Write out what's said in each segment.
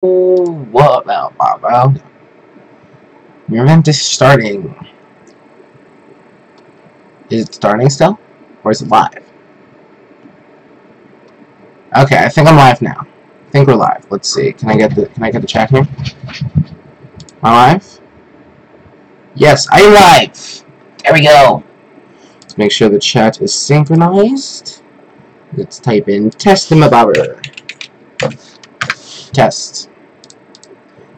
What about Bobo? Your event is starting. Is it starting still? Or is it live? Okay, I think I'm live now. I think we're live. Let's see. Can I get the chat here? Am I live? Yes, I'm live! There we go! Let's make sure the chat is synchronized. Let's type in test my barber. Test.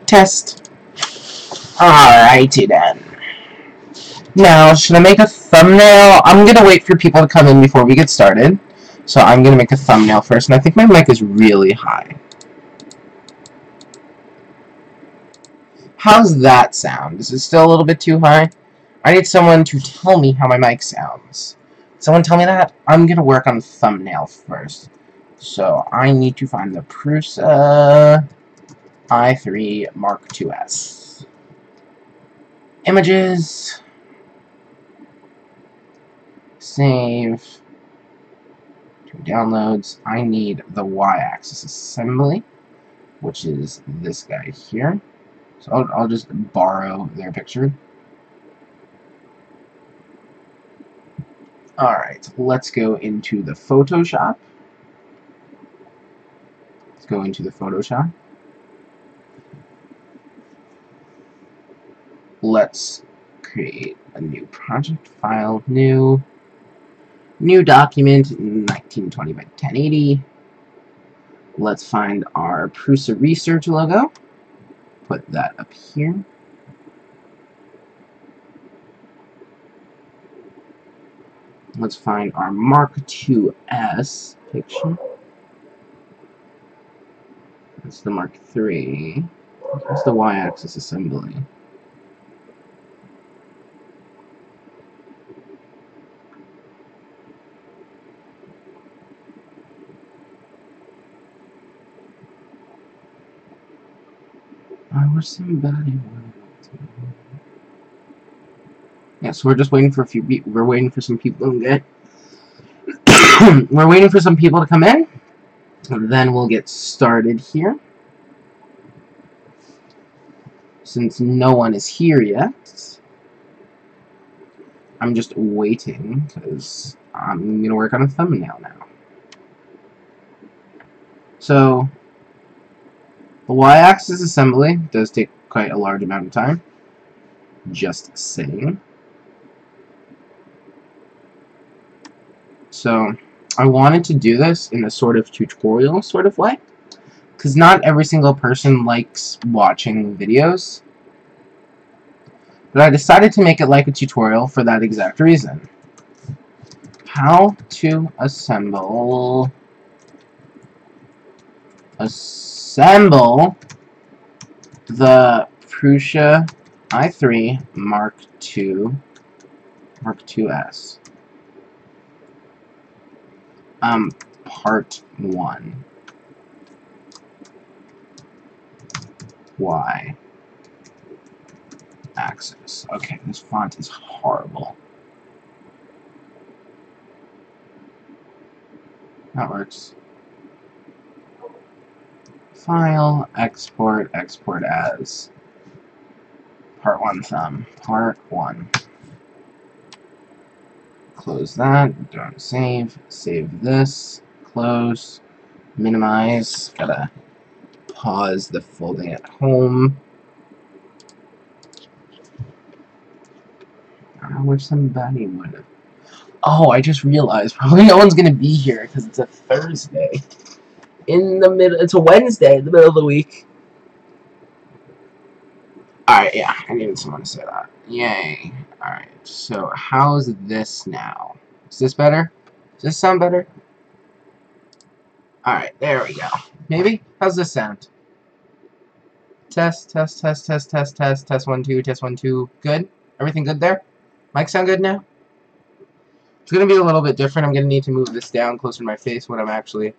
Test. Alrighty then. Now, should I make a thumbnail? I'm gonna wait for people to come in before we get started. So I'm gonna make a thumbnail first, and I think my mic is really high. How's that sound? Is it still a little bit too high? I need someone to tell me how my mic sounds. Someone tell me that? I'm gonna work on the thumbnail first. So I need to find the Prusa i3 Mark 2s. Images. Save. Downloads. I need the y-axis assembly, which is this guy here. So I'll just borrow their picture. Alright, let's go into the Photoshop. Let's go into the Photoshop. Let's create a new project file, new document, 1920 by 1080. Let's find our Prusa research logo. Put that up here. Let's find our Mark 2s picture. That's the Mark 3. That's the y-axis assembly. I wish somebody wanted to. Yeah, so we're just waiting for we're waiting for some people to get. We're waiting for some people to come in, and then we'll get started here. Since no one is here yet, I'm just waiting because I'm gonna work on a thumbnail now. So the y-axis assembly does take quite a large amount of time. Just saying. So I wanted to do this in a sort of tutorial sort of way, because not every single person likes watching videos. But I decided to make it like a tutorial for that exact reason. How to assemble the Prusa i3 Mark 2s. Part 1. Y axis. Okay, this font is horrible. That works. File, export, export as. Part 1 thumb. Part 1. Close that. Don't save. Save this. Close. Minimize. Gotta pause the folding at home. I wish somebody would have. Oh, I just realized probably no one's gonna be here because it's a Thursday. In the middle, it's a Wednesday in the middle of the week. Alright, yeah, I needed someone to say that. Yay. Alright, so how's this now? Is this better? Does this sound better? Alright, there we go. Maybe? How's this sound? Test, test, test, test, test, test, test 1, 2, test 1, 2. Good? Everything good there? Mic sound good now? It's gonna be a little bit different. I'm gonna need to move this down closer to my face when I'm actually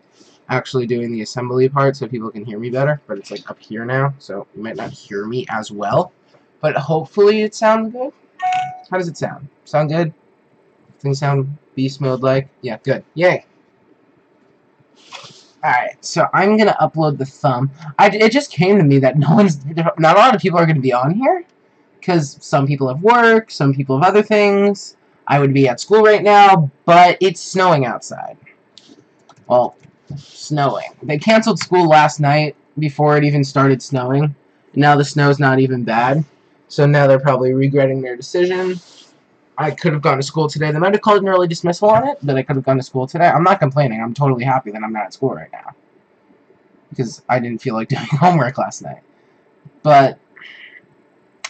doing the assembly part so people can hear me better, but it's like up here now, so you might not hear me as well. But hopefully it sounds good. How does it sound? Sound good? Things sound beast mode like? Yeah, good. Yay! Alright, so I'm gonna upload the thumb. It just came to me that not a lot of people are gonna be on here, because some people have work, some people have other things. I would be at school right now, but it's snowing outside. Well, snowing. They canceled school last night before it even started snowing. Now the snow's not even bad, so now they're probably regretting their decision. I could have gone to school today. They might have called an early dismissal on it, but I could have gone to school today. I'm not complaining. I'm totally happy that I'm not at school right now, because I didn't feel like doing homework last night. But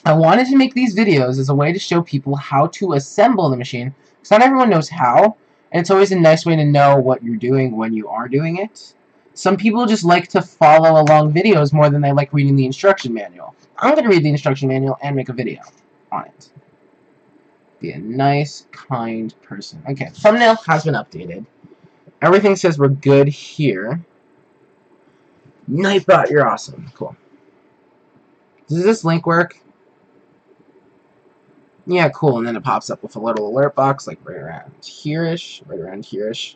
I wanted to make these videos as a way to show people how to assemble the machine, because not everyone knows how, and it's always a nice way to know what you're doing when you are doing it. Some people just like to follow along videos more than they like reading the instruction manual. I'm going to read the instruction manual and make a video on it. Be a nice, kind person. Okay, thumbnail has been updated. Everything says we're good here. Nightbot, you're awesome. Cool. Does this link work? Yeah, cool. And then it pops up with a little alert box, like right around here-ish. Right around here-ish.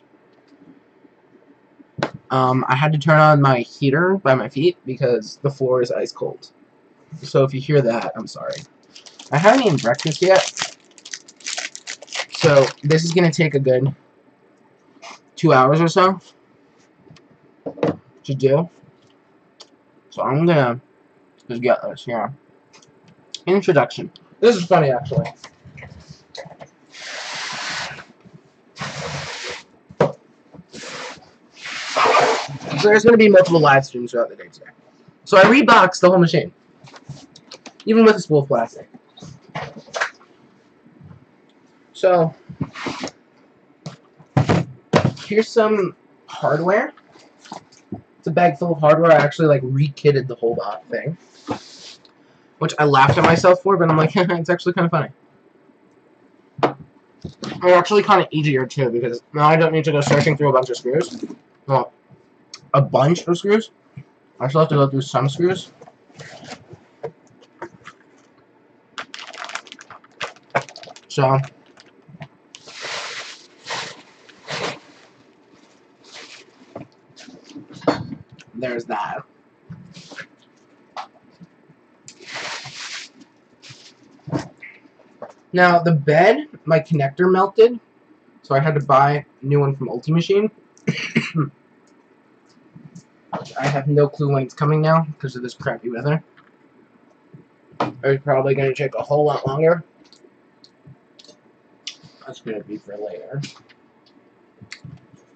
I had to turn on my heater by my feet because the floor is ice cold. So if you hear that, I'm sorry. I haven't eaten breakfast yet. So this is going to take a good 2 hours or so to do. So I'm going to just get this here. Introduction. This is funny, actually. So there's going to be multiple live streams throughout the day today. So I reboxed the whole machine. Even with a spool of plastic. So here's some hardware. It's a bag full of hardware. I actually like re-kitted the whole bot thing, which I laughed at myself for, but I'm like, it's actually kind of funny. It's actually kind of easier too, because now I don't need to go searching through a bunch of screws. Well, a bunch of screws. I still have to go through some screws. So there's that. Now the bed, my connector melted, so I had to buy a new one from Ultimachine. I have no clue when it's coming now because of this crappy weather. It's probably going to take a whole lot longer. That's going to be for later.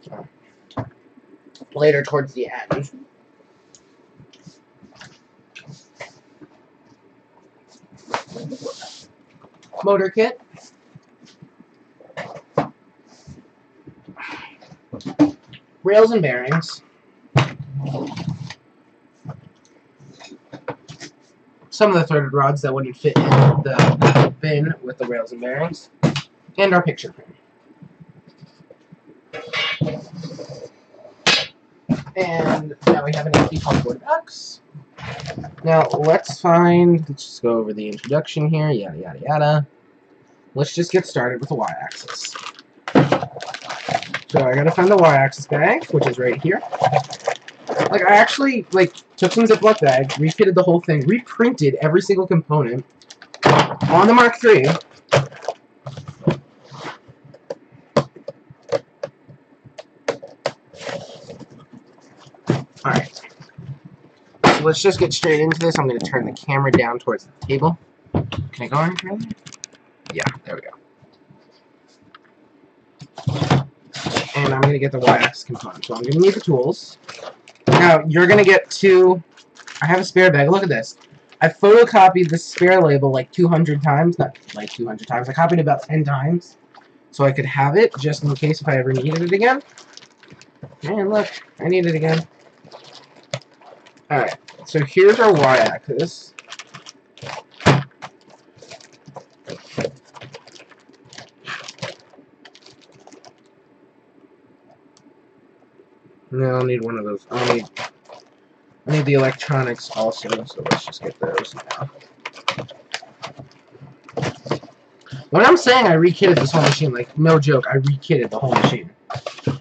So, later towards the end. Motor kit. Rails and bearings. Some of the threaded rods that wouldn't fit in the bin with the rails and bearings. And our picture frame. And now we have an empty cardboard box. Now let's just go over the introduction here, yada yada yada. Let's just get started with the y-axis. So I gotta find the y-axis bag, which is right here. Like, I actually, took some Ziploc bag, refitted the whole thing, reprinted every single component on the Mark III. Alright. So let's just get straight into this. I'm going to turn the camera down towards the table. Can I go on here? Yeah, there we go. And I'm going to get the y-axis component. So I'm going to need the tools. Now, you're going to get two... I have a spare bag. Look at this. I photocopied the spare label like 200 times. Not like 200 times. I copied it about 10 times. So I could have it just in case if I ever needed it again. Man, look. I need it again. Alright. So here's our y-axis. No, I'll need one of those. I need the electronics also, so let's just get those now. When I'm saying I re-kitted this whole machine, like, no joke, I re-kitted the whole machine.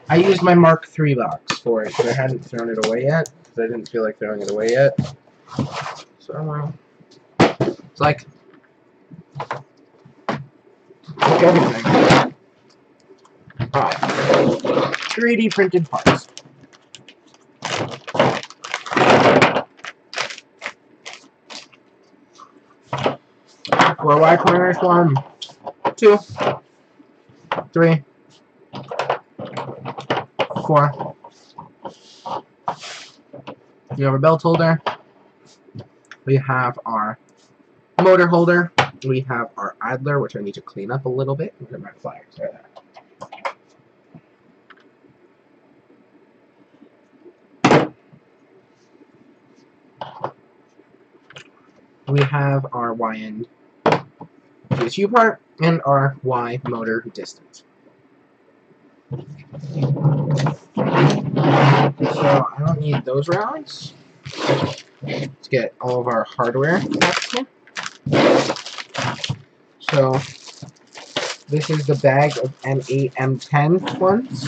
I used my Mark III box. for it because I hadn't thrown it away yet. Because I didn't feel like throwing it away yet. So, it's like everything. Alright. 3D printed parts. Four Y corners. 1, 2, 3, 4. We have our belt holder. We have our motor holder. We have our idler, which I need to clean up a little bit. Look at my flyers. There. We have our Y-end PSU part and our Y motor distance. So I don't need those rounds. Let's get all of our hardware parts here. So this is the bag of M8, M10 ones.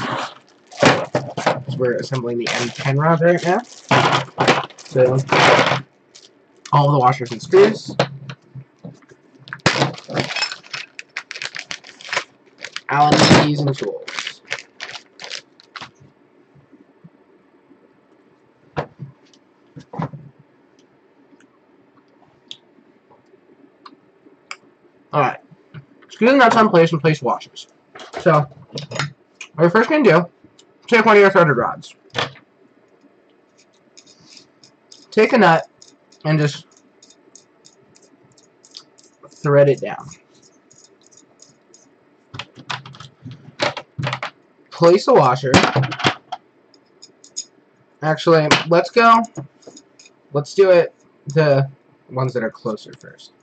We're assembling the M10 rod right now. So all the washers and screws. Allen keys and tools. Alright. Screw the nuts on place and place washers. So, what we're first going to do, take one of your threaded rods. Take a nut and just thread it down. Place a washer. Actually, let's do it the ones that are closer first.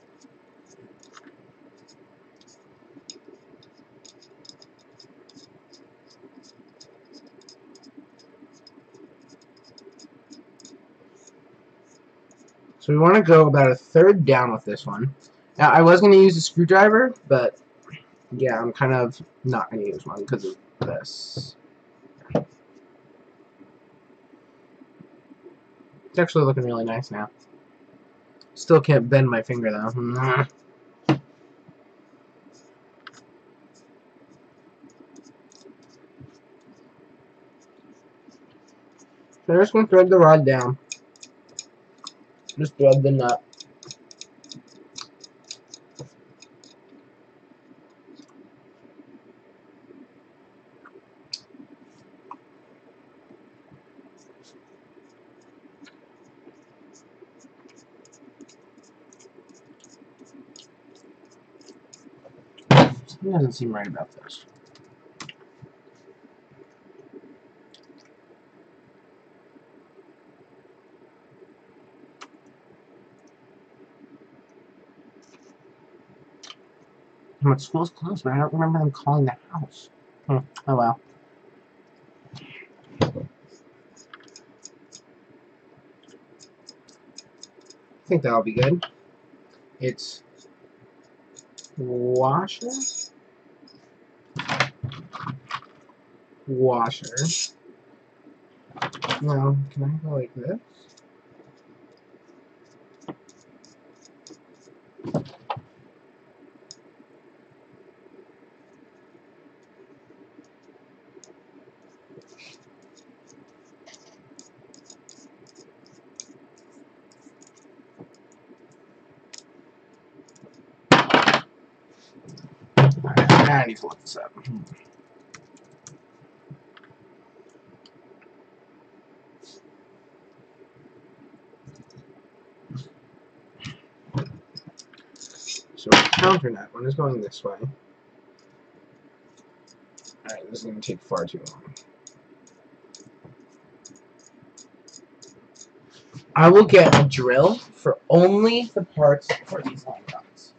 So we want to go about a third down with this one. Now, I was going to use a screwdriver, but yeah, I'm kind of not going to use one because of this. It's actually looking really nice now. Still can't bend my finger though. So I'm just going to thread the rod down. Just thread the nut. Something doesn't seem right about this. But school's closed, but I don't remember them calling the house. Oh well. I think that'll be good. It's washer, washer. Now, can I go like this? I need to look this up. So counter net one is going this way. Alright, this is going to take far too long. I will get a drill for only the parts for these line rods.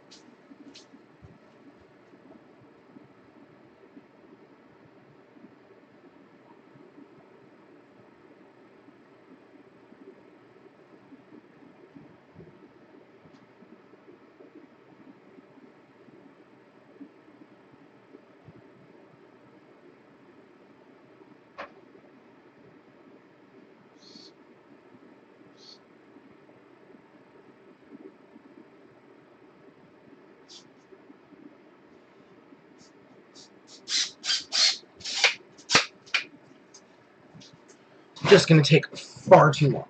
just going to take far too long.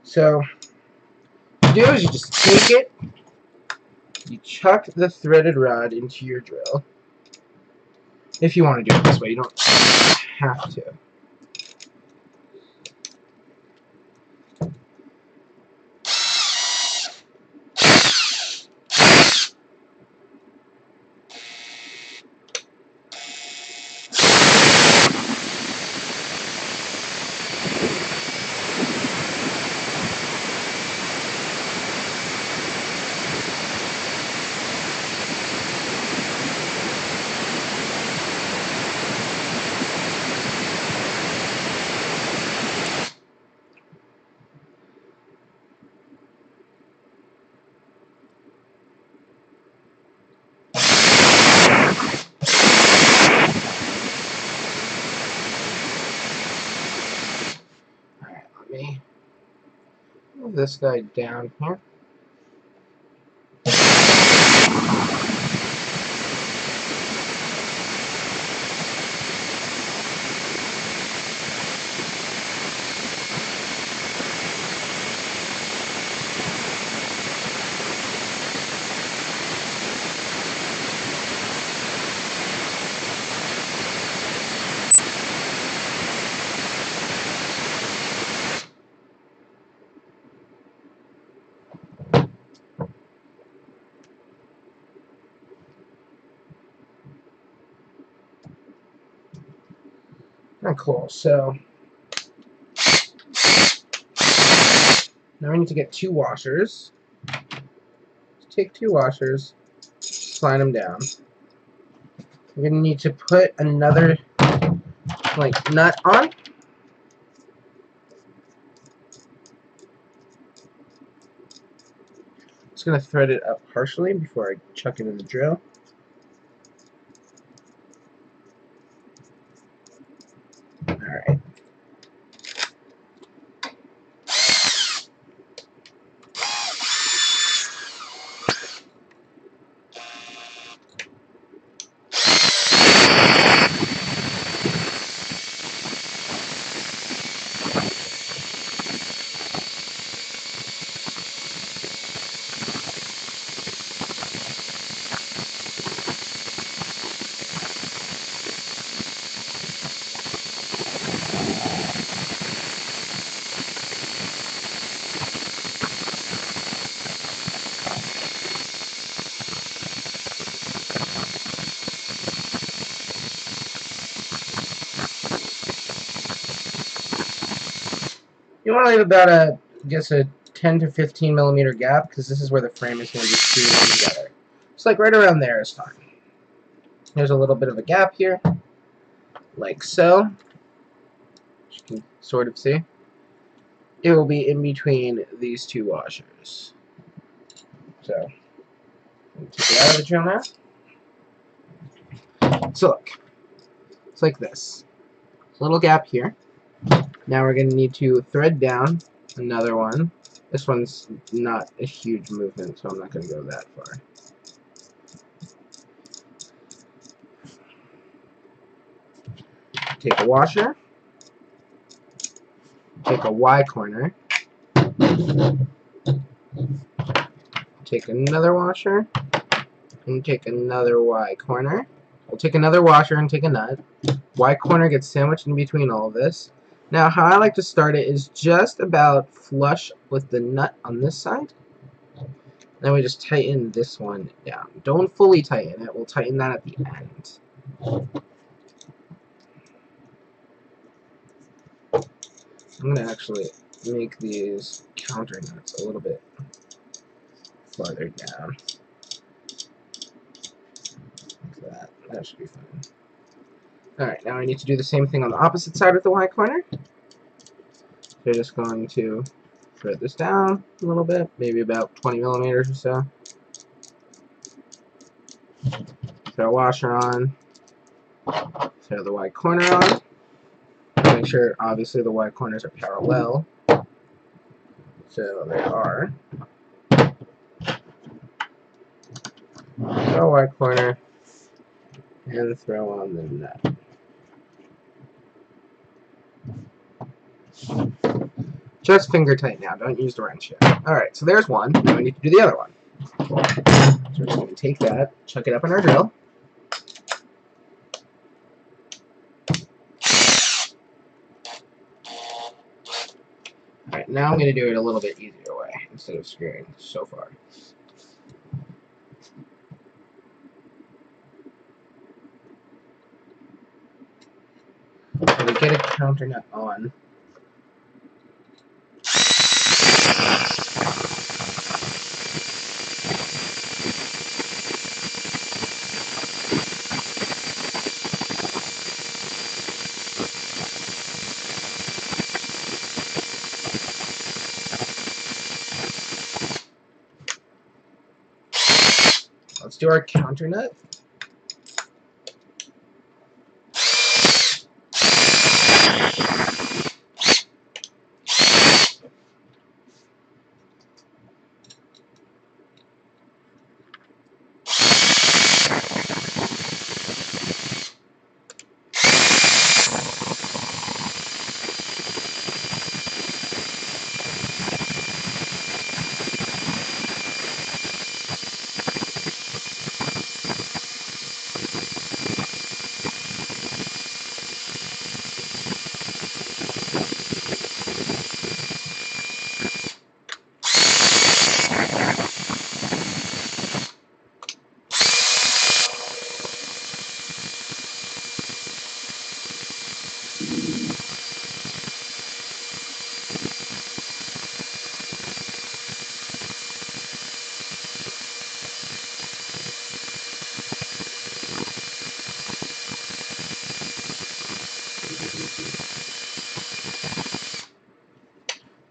So, what you do is you just take it, you chuck the threaded rod into your drill. If you want to do it this way, you don't have to. Let me move this guy down here. Oh, cool. So now we need to get 2 washers. Take 2 washers, slide them down. We're gonna need to put another nut on. Just gonna thread it up partially before I chuck it in the drill. Alright. You want to leave about a 10 to 15 millimeter gap, because this is where the frame is going to be screwed together. It's like right around there is fine. There's a little bit of a gap here, like so. You can sort of see. It will be in between these 2 washers. So, take it out of the drill now. So look, it's like this. A little gap here. Now we're going to need to thread down another one. This one's not a huge movement, so I'm not going to go that far. Take a washer, take a Y corner, take another washer, and take another Y corner. We'll take another washer and take a nut. Y corner gets sandwiched in between all of this. Now, how I like to start it is just about flush with the nut on this side. Then we just tighten this one down. Don't fully tighten it. We'll tighten that at the end. I'm going to actually make these counter nuts a little bit farther down. Like that. That should be fine. Alright, now I need to do the same thing on the opposite side with the Y corner. So just going to thread this down a little bit, maybe about 20 millimeters or so. Throw a washer on. Throw the Y corner on. Make sure, obviously, the Y corners are parallel. So they are. Throw Y corner and throw on the nut. Just finger tight now. Don't use the wrench yet. Alright, so there's one. Now we need to do the other one. So we're just going to take that, chuck it up in our drill. Alright, now I'm going to do it a little bit easier way instead of screwing so far. So we get a counter nut on. Let's do our counter nut.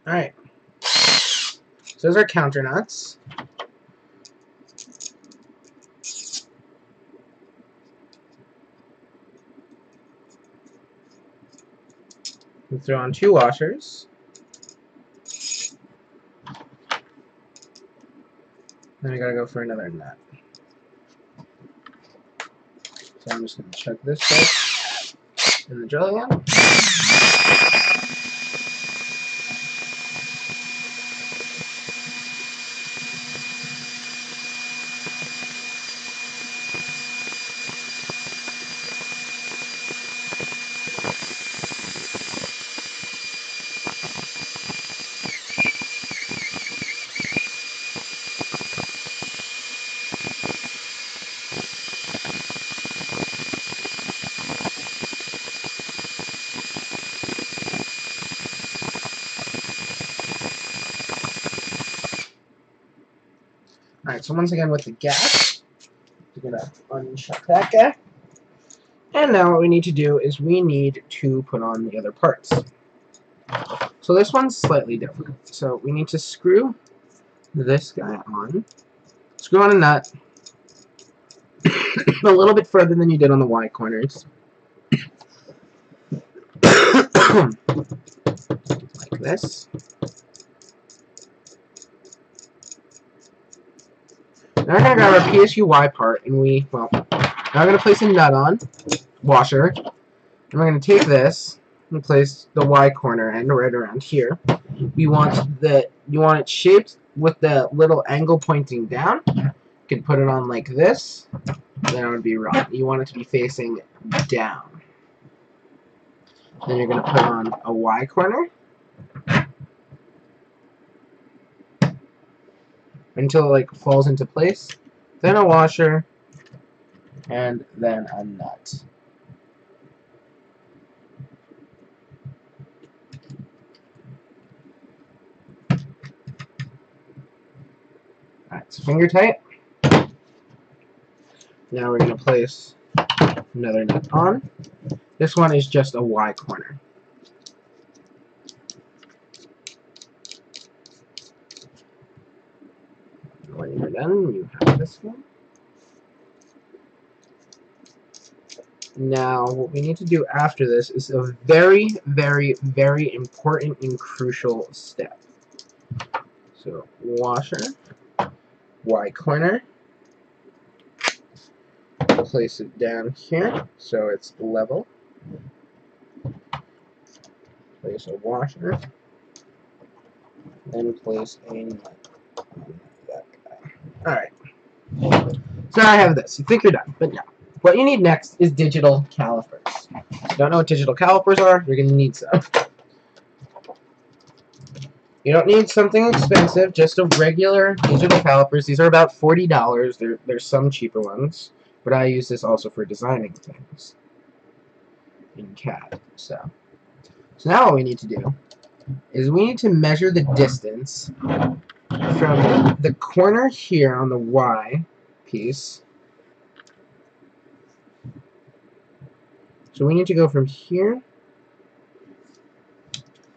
Alright. So those are counter nuts. We throw on 2 washers. Then we gotta go for another nut. So I'm just gonna chuck this guy in the drill again. Alright, so once again with the gas, we're gonna unchuck that guy. And now what we need to do is we need to put on the other parts. So this one's slightly different. So we need to screw this guy on. Screw on a nut a little bit further than you did on the Y corners. Like this. Now we're going to grab our PSUY part and now we're going to place a nut on, washer, and we're going to take this and place the Y corner end right around here. You want it shaped with the little angle pointing down. You can put it on like this, then it would be wrong. You want it to be facing down. Then you're going to put on a Y corner until it like falls into place, then a washer, and then a nut. Alright, so finger tight. Now we're going to place another nut on. This one is just a Y corner. When you're done, you have this one. Now, what we need to do after this is a very, very, very important and crucial step. So, washer, Y corner, place it down here so it's level. Place a washer, and place a nut on that guy. Alright. So now I have this. You think you're done, but no. What you need next is digital calipers. If you don't know what digital calipers are, you're going to need some. You don't need something expensive, just a regular digital calipers. These are about $40. There's some cheaper ones, but I use this also for designing things in CAD. So now what we need to do is we need to measure the distance from the corner here on the Y piece. So we need to go from here.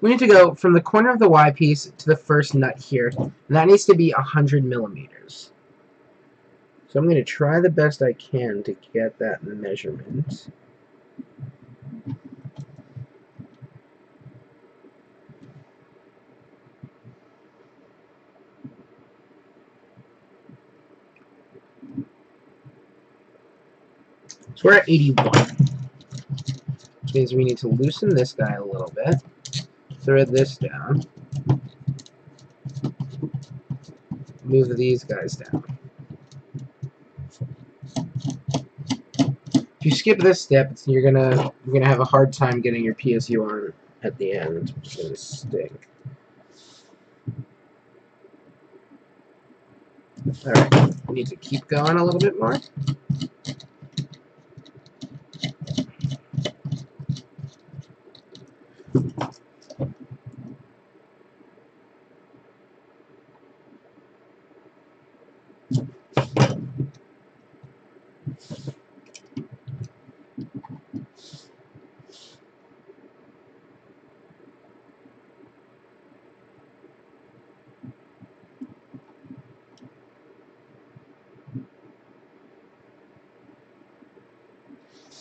We need to go from the corner of the Y piece to the first nut here, and that needs to be 100 millimeters. So I'm going to try the best I can to get that measurement. So we're at 81. Which means we need to loosen this guy a little bit. Thread this down. Move these guys down. If you skip this step, you're gonna have a hard time getting your PSU on at the end, which is gonna stink. Alright, we need to keep going a little bit more.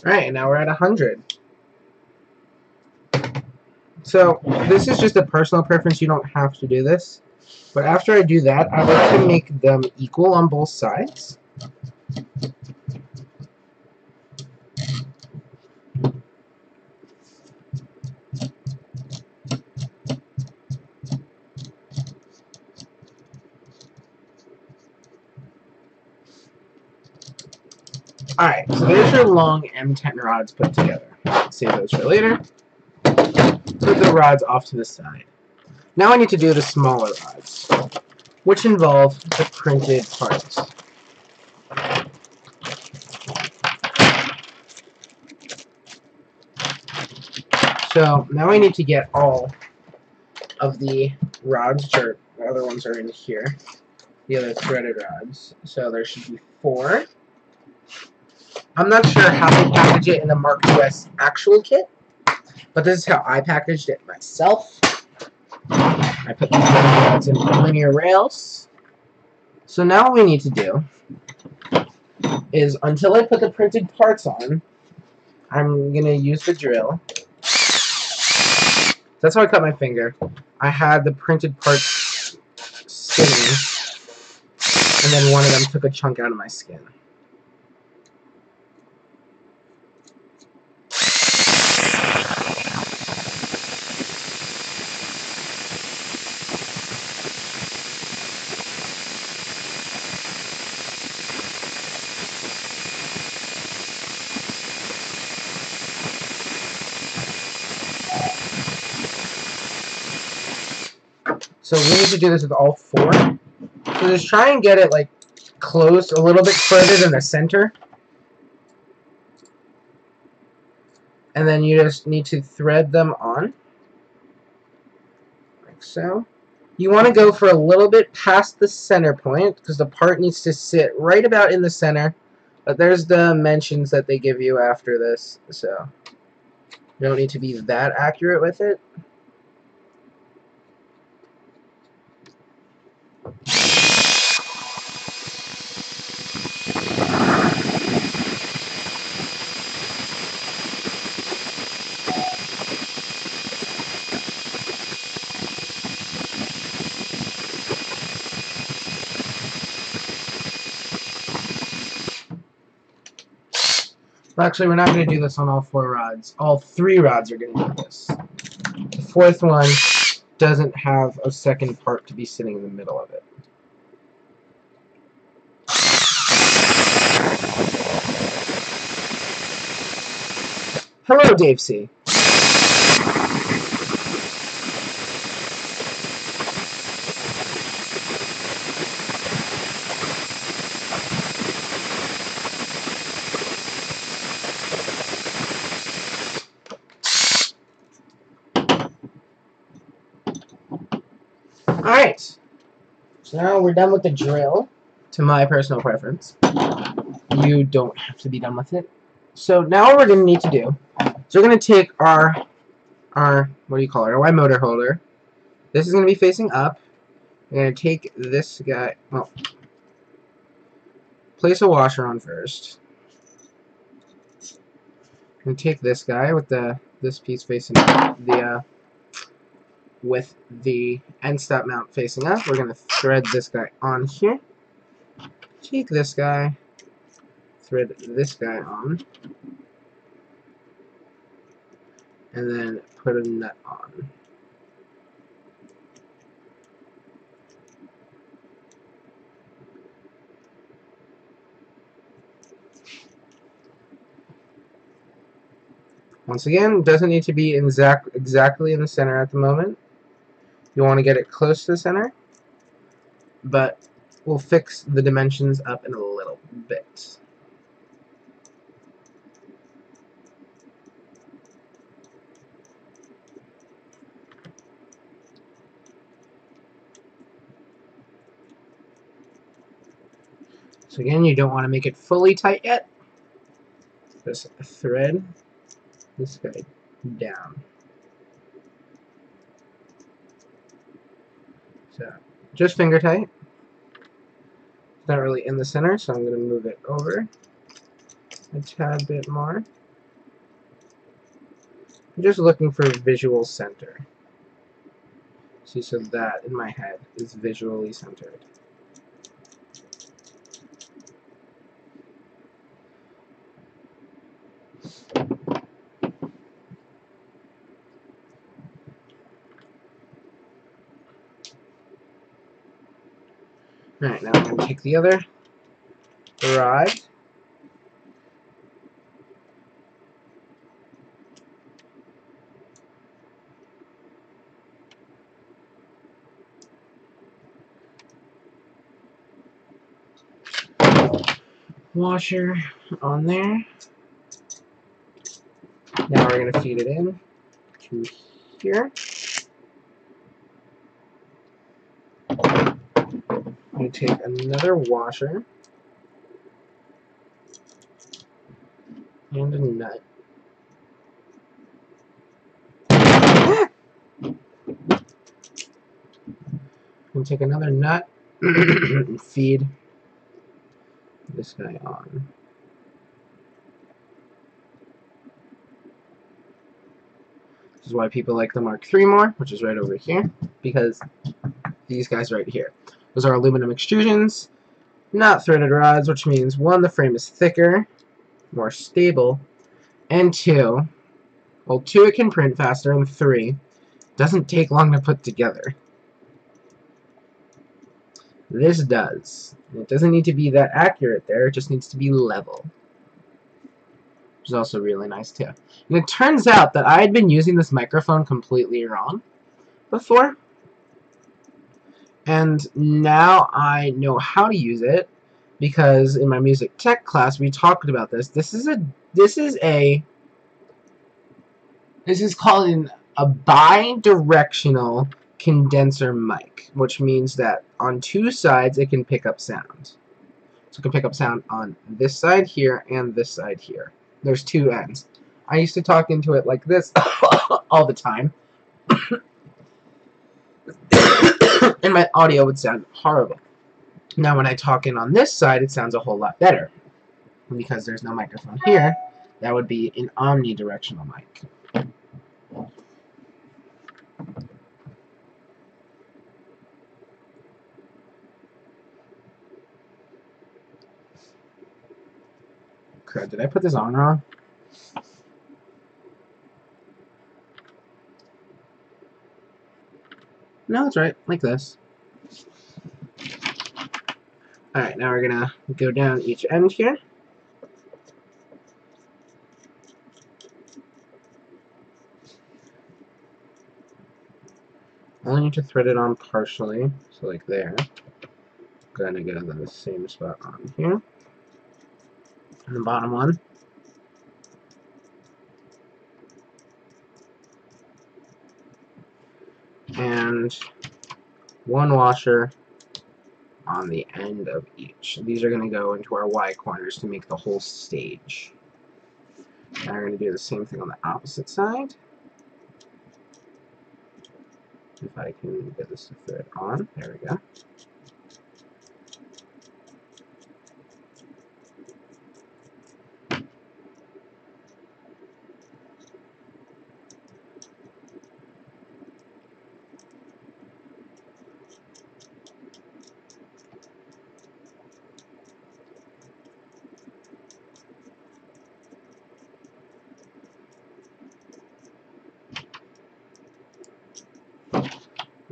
Alright, and now we're at 100. So, this is just a personal preference, you don't have to do this. But after I do that, I like to make them equal on both sides. Alright, so there's your long M10 rods put together. Save those for later. Put the rods off to the side. Now I need to do the smaller rods, which involve the printed parts. So now I need to get all of the rods, which the other ones are in here, the other threaded rods. So there should be 4. I'm not sure how they package it in the MK2s actual kit, but this is how I packaged it myself. I put the rods in linear rails. So now what we need to do is, until I put the printed parts on, I'm going to use the drill. That's how I cut my finger. I had the printed parts spinning, and then one of them took a chunk out of my skin. So we need to do this with all 4. So just try and get it like close a little bit further than the center. And then you just need to thread them on. Like so. You want to go for a little bit past the center point, because the part needs to sit right about in the center. But there's the dimensions that they give you after this, so you don't need to be that accurate with it. Well, actually, we're not going to do this on all 4 rods. All 3 rods are going to do this. The 4th one doesn't have a second part to be sitting in the middle of it. Hello, Dave C. Alright, so now we're done with the drill, to my personal preference. You don't have to be done with it. So now what we're going to need to do is we're going to take our, what do you call it, our Y motor holder. This is going to be facing up. We're going to take this guy, well, place a washer on first. And take this guy with this piece facing up, with the end stop mount facing up. We're going to thread this guy on here. Take this guy, thread this guy on, and then put a nut on. Once again, doesn't need to be exactly in the center at the moment. You want to get it close to the center, but we'll fix the dimensions up in a little bit. So again, you don't want to make it fully tight yet. Just thread this guy down. So just finger tight. It's not really in the center, so I'm going to move it over a tad bit more. I'm just looking for visual center. See, so that in my head is visually centered. Alright, now I'm going to take the other rod. Washer on there. Now we're going to feed it in to here. I'm going to take another washer and a nut. I'm going to take another nut and feed this guy on. This is why people like the Mark III more, which is right over here, because these guys right here. Those are aluminum extrusions, not threaded rods, which means 1, the frame is thicker, more stable, and 2, well, 2, it can print faster, and 3, doesn't take long to put together. This does. It doesn't need to be that accurate there, it just needs to be level. Which is also really nice too. And it turns out that I had been using this microphone completely wrong before. And now I know how to use it because in my music tech class we talked about this. This is called a bi-directional condenser mic, which means that on 2 sides it can pick up sound. So it can pick up sound on this side here and this side here. There's 2 ends. I used to talk into it like this all the time. And my audio would sound horrible. Now when I talk in on this side, it sounds a whole lot better. And because there's no microphone here, that would be an omnidirectional mic. Crud, did I put this on wrong? No, that's right. Like this. Alright, now we're gonna go down each end here. Only need to thread it on partially, so like there. Gonna go to the same spot on here. And the bottom one. And one washer on the end of each. These are going to go into our Y corners to make the whole stage. Now we're going to do the same thing on the opposite side. If I can get this to thread on. There we go.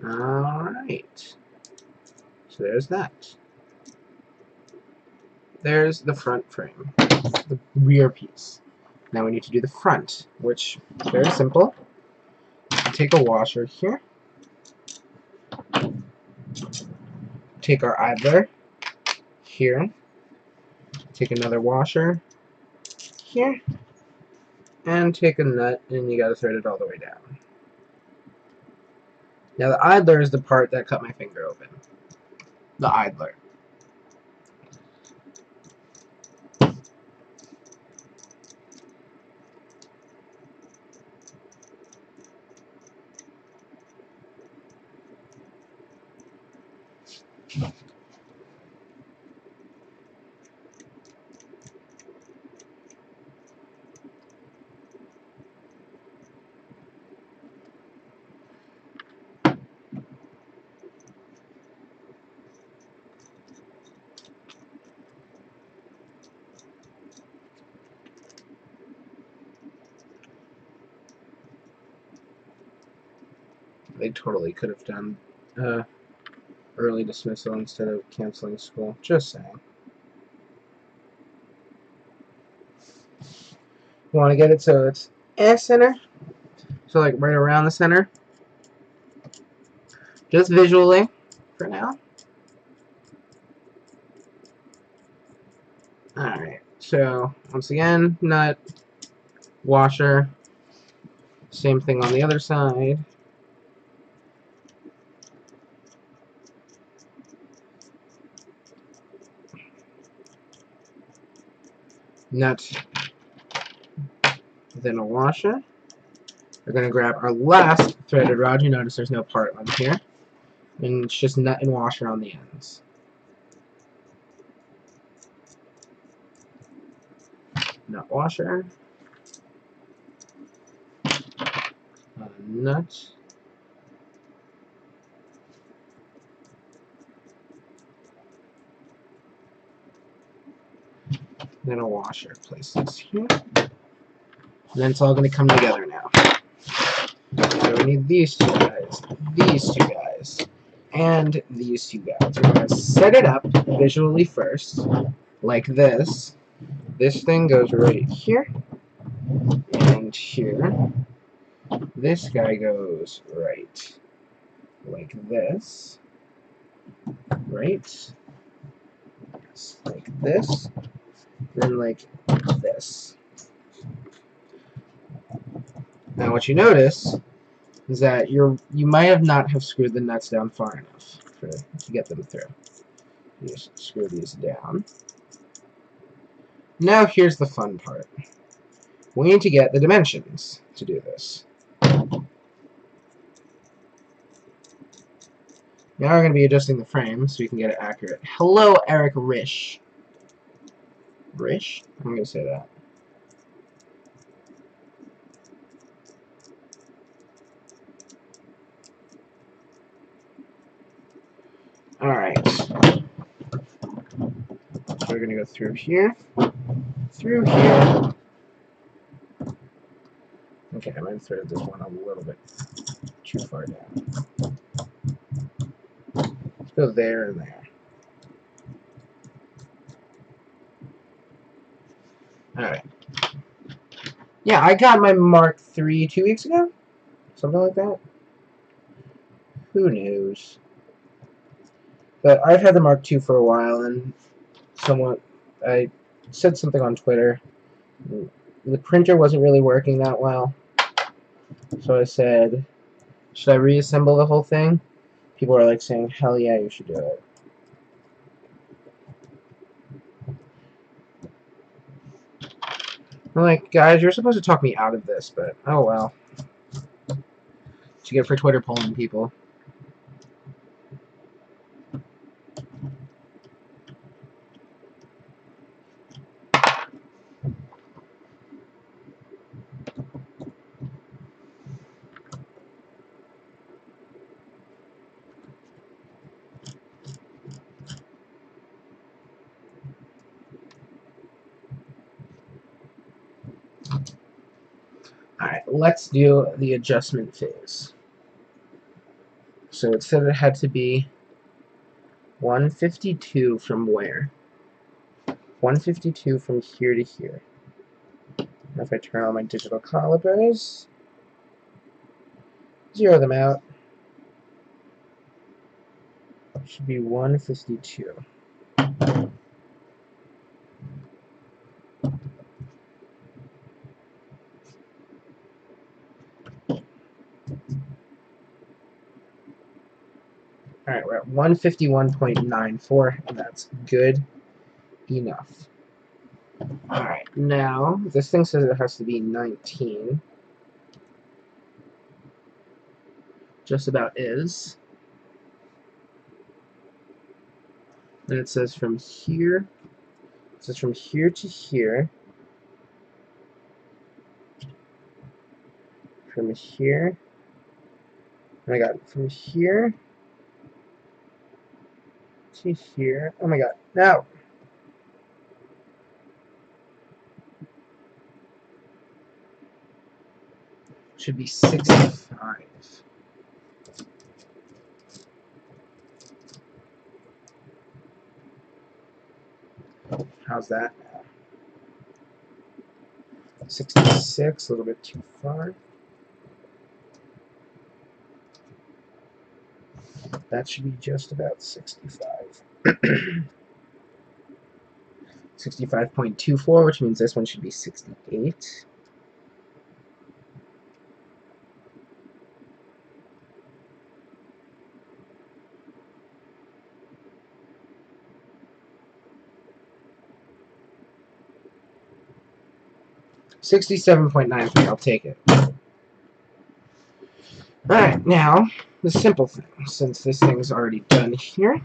Alright. So there's that. There's the front frame, the rear piece. Now we need to do the front, which is very simple. Take a washer here. Take our idler here. Take another washer here. And take a nut, and you gotta thread it all the way down. Now the idler is the part that cut my finger open. The idler. They totally could have done early dismissal instead of canceling school. Just saying. You want to get it so it's center? So like right around the center? Just visually for now. Alright, so once again, nut, washer, same thing on the other side. Nut, then a washer. We're going to grab our last threaded rod. You notice there's no part on here. And it's just nut and washer on the ends. Nut washer. Nut. Then a washer. Place this here. And then it's all going to come together now. So we need these two guys, and these two guys. We're going to set it up visually first, like this. This thing goes right here, and here. This guy goes right like this, right, like this, then like this. Now what you notice is that you might have not have screwed the nuts down far enough to get them through. You just screw these down. Now here's the fun part. We need to get the dimensions to do this. Now we're going to be adjusting the frame so we can get it accurate. Hello, Eric Rish. Rish? I'm going to say that. Alright. So we're going to go through here. Through here. Okay, I might have threaded this one a little bit too far down. Go there and there. Alright. Yeah, I got my Mark III 2 weeks ago? Something like that? Who knows? But I've had the Mark II for a while, and I said something on Twitter. The printer wasn't really working that well. So I said, should I reassemble the whole thing? People are like saying, hell yeah, you should do it. I'm like, guys, you're supposed to talk me out of this, but oh well. What you get for Twitter polling people. Alright, let's do the adjustment phase. So it said it had to be 152 from where? 152 from here to here. Now if I turn on my digital calipers, zero them out, it should be 152. Alright, we're at 151.94, and that's good enough. Alright, now, this thing says it has to be 19. Just about is. Then it says from here, it says from here to here, from here, oh my god, from here to here, oh my god, no! Should be 65. How's that now? 66, a little bit too far. That should be just about 65. 65.24, which means this one should be 68. $67.93, I'll take it. Alright, now, the simple thing. Since this thing's already done here,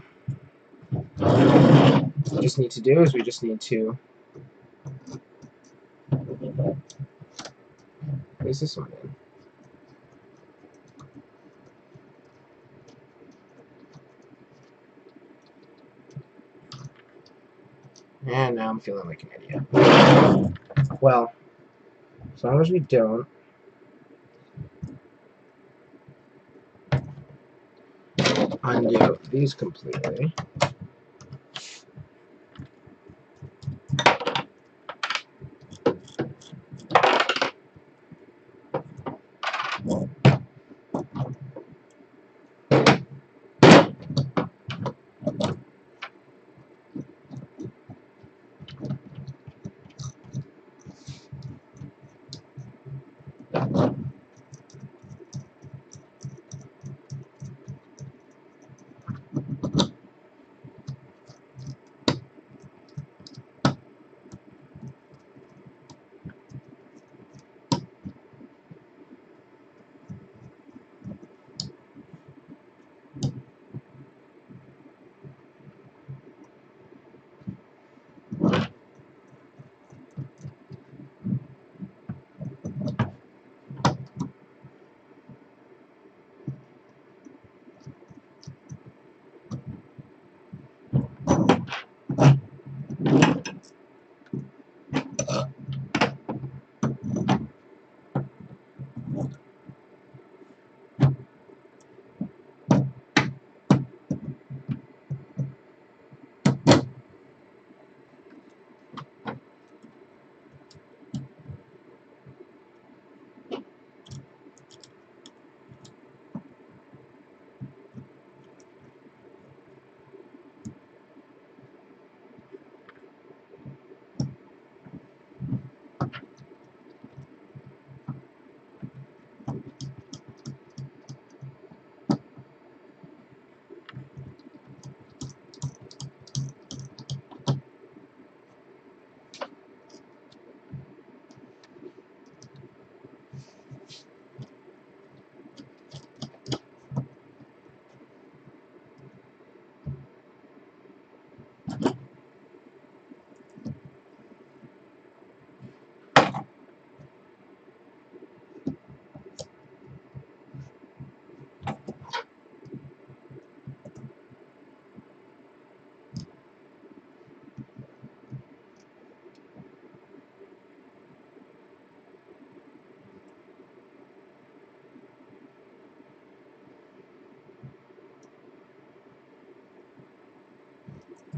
what we just need to do is we just need to... What is this one in? And now I'm feeling like an idiot. Well, as long as we don't undo these completely.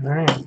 Alright.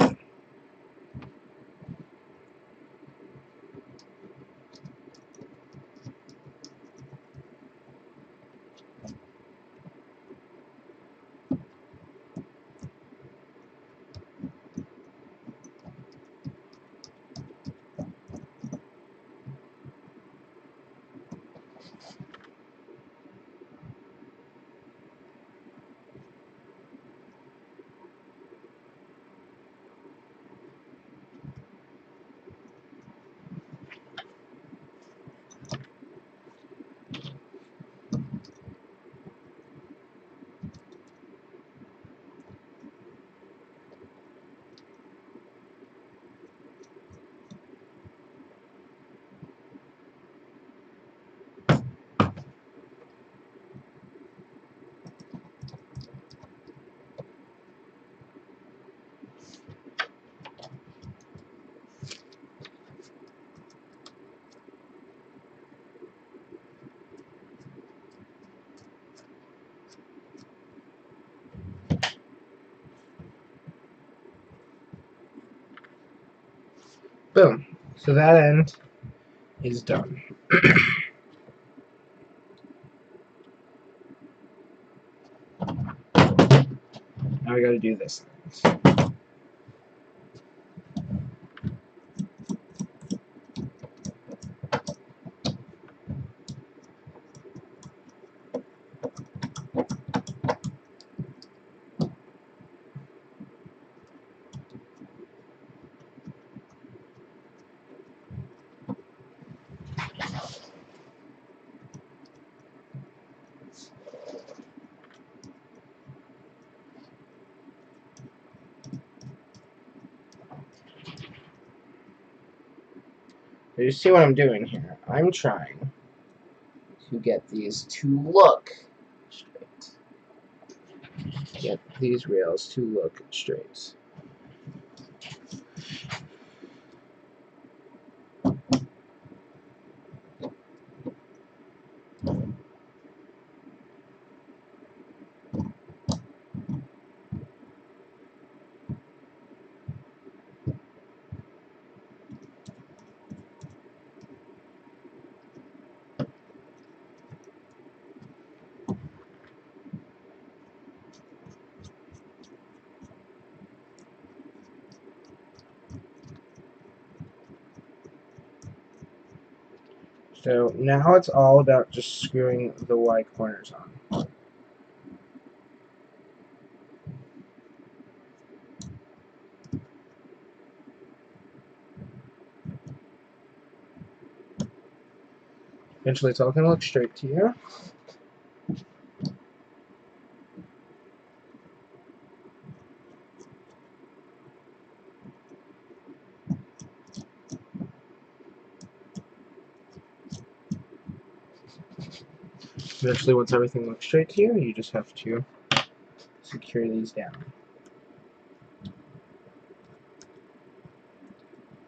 Boom. So that end is done. Now we gotta do this. You see what I'm doing here? I'm trying to get these to look straight. Get these rails to look straight. So now it's all about just screwing the Y corners on. Eventually it's all going to look straight to you. Eventually once everything looks straight to you, you just have to secure these down.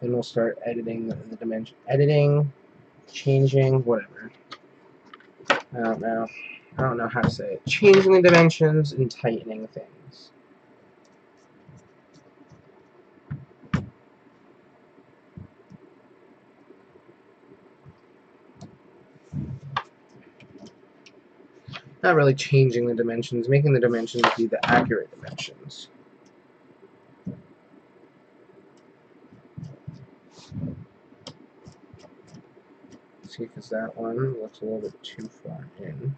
Then we'll start editing the dimension. Editing, changing, whatever. I don't know. I don't know how to say it. Changing the dimensions and tightening things. Not really changing the dimensions, making the dimensions be the accurate dimensions. See, because that one looks a little bit too far in.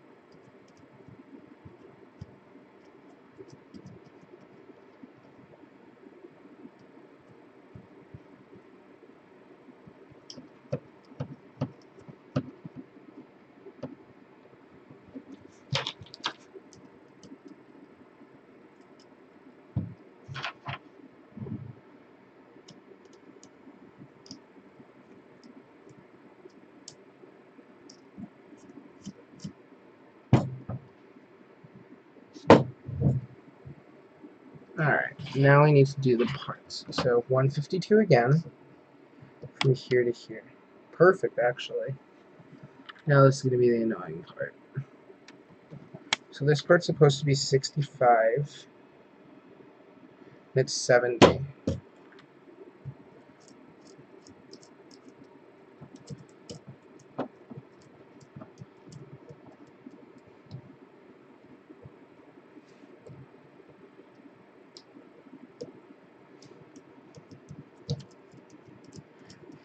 Alright, now we need to do the parts. So 152 again, from here to here. Perfect, actually. Now this is going to be the annoying part. So this part's supposed to be 65 It's 70.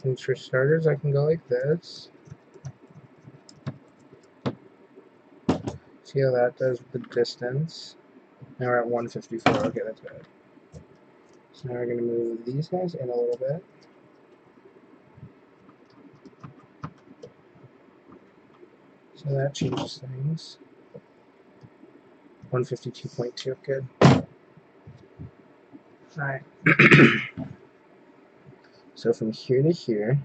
And for starters, I can go like this. See how that does the distance. Now we're at 154. Okay, that's good. So now we're going to move these guys in a little bit. So that changes things. 152.2, good. Alright. So from here to here,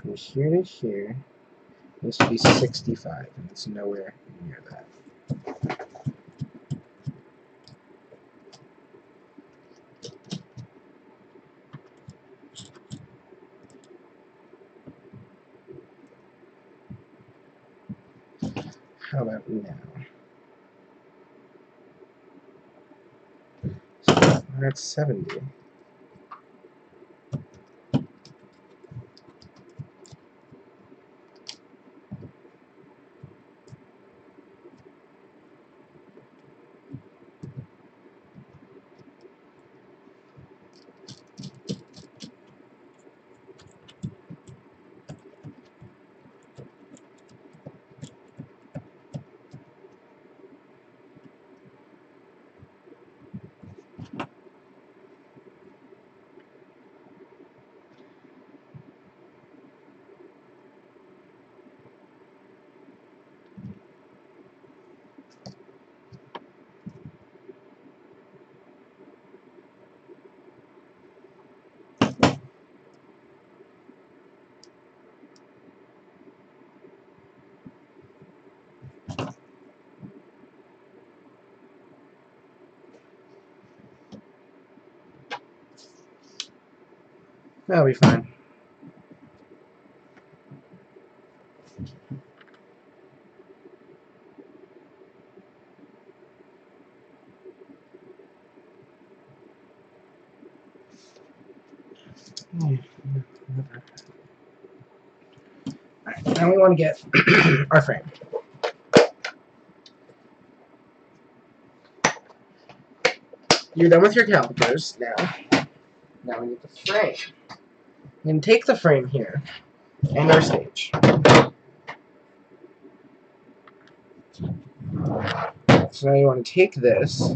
from here to here, needs to be 65, and it's nowhere near that. How about now? So we're at 70. That'll be fine. Alright, now we want to get our frame. You're done with your calipers now. Now we need the frame. You can take the frame here and our stage. So now you want to take this,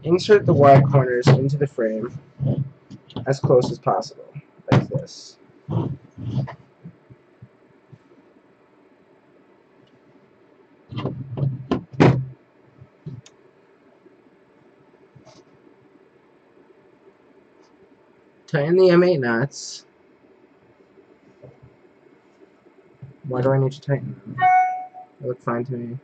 insert the Y corners into the frame as close as possible, like this. Tighten the M8 nuts. Why do I need to tighten them? They look fine to me.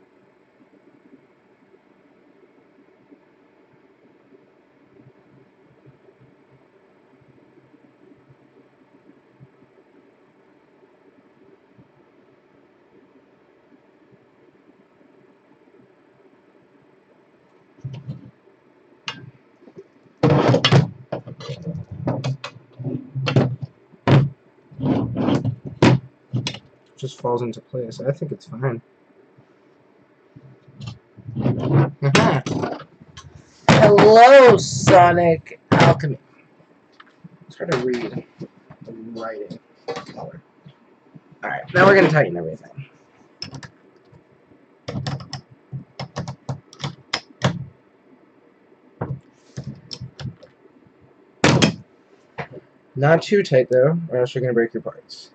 Just falls into place. I think it's fine. Hello, Sonic Alchemy. Let's try to read the writing color. Alright, now we're going to tighten everything. Not too tight, though, or else you're going to break your parts.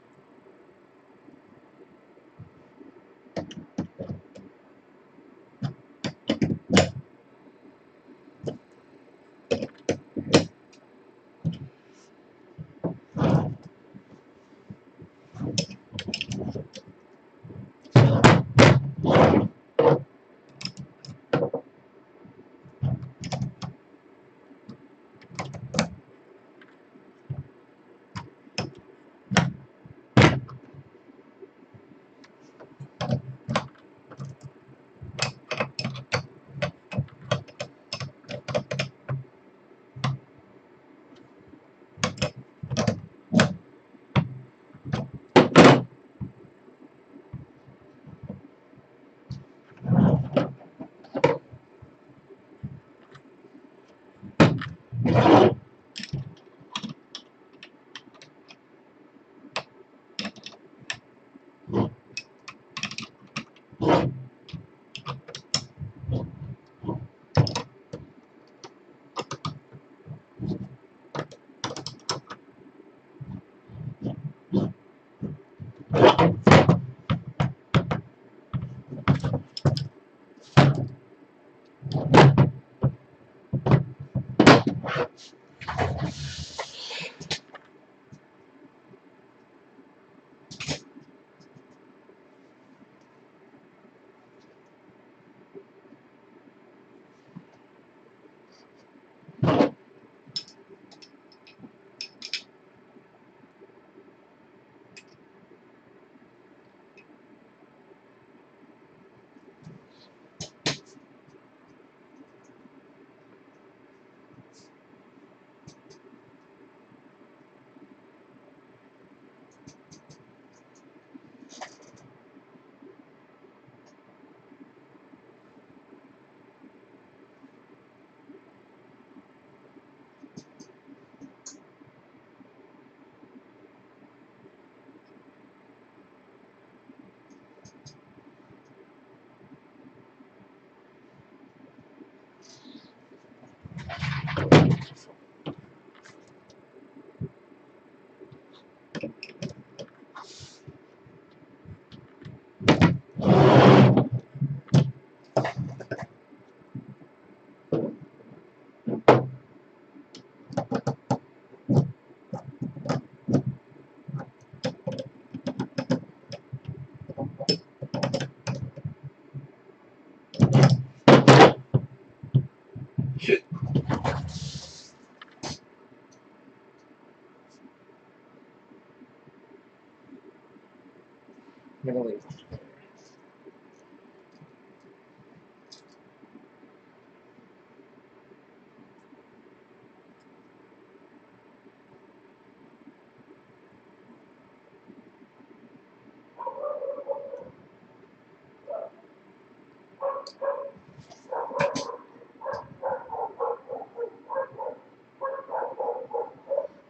I'm gonna leave.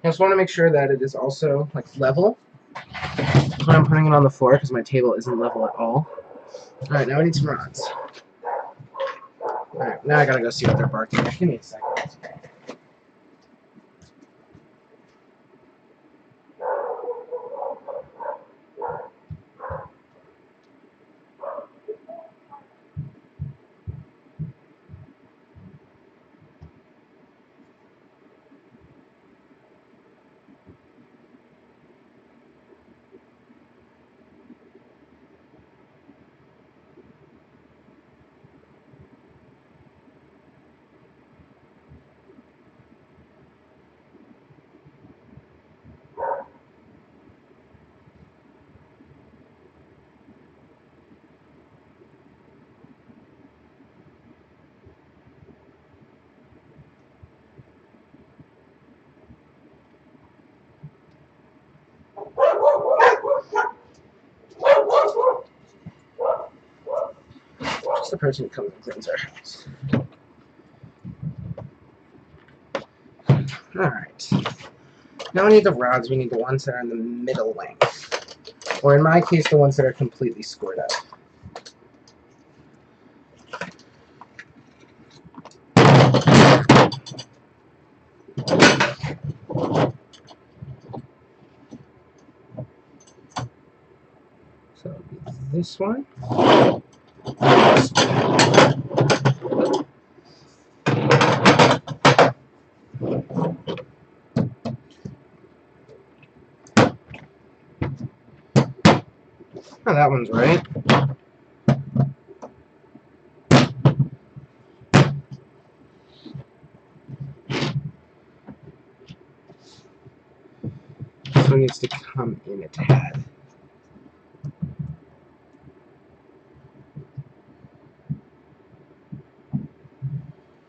I just want to make sure that it is also like level. That's why I'm putting it on the floor because my table isn't level at all. Alright, now we need some rods. Alright, now I gotta go see what they're barking at. Give me a second. Just the person who comes and cleans our house. Alright. Now we need the rods. We need the ones that are in the middle length. Or in my case, the ones that are completely scored up. So it'll be this one. This one. Oh, that one's right. This one needs to come in a tad.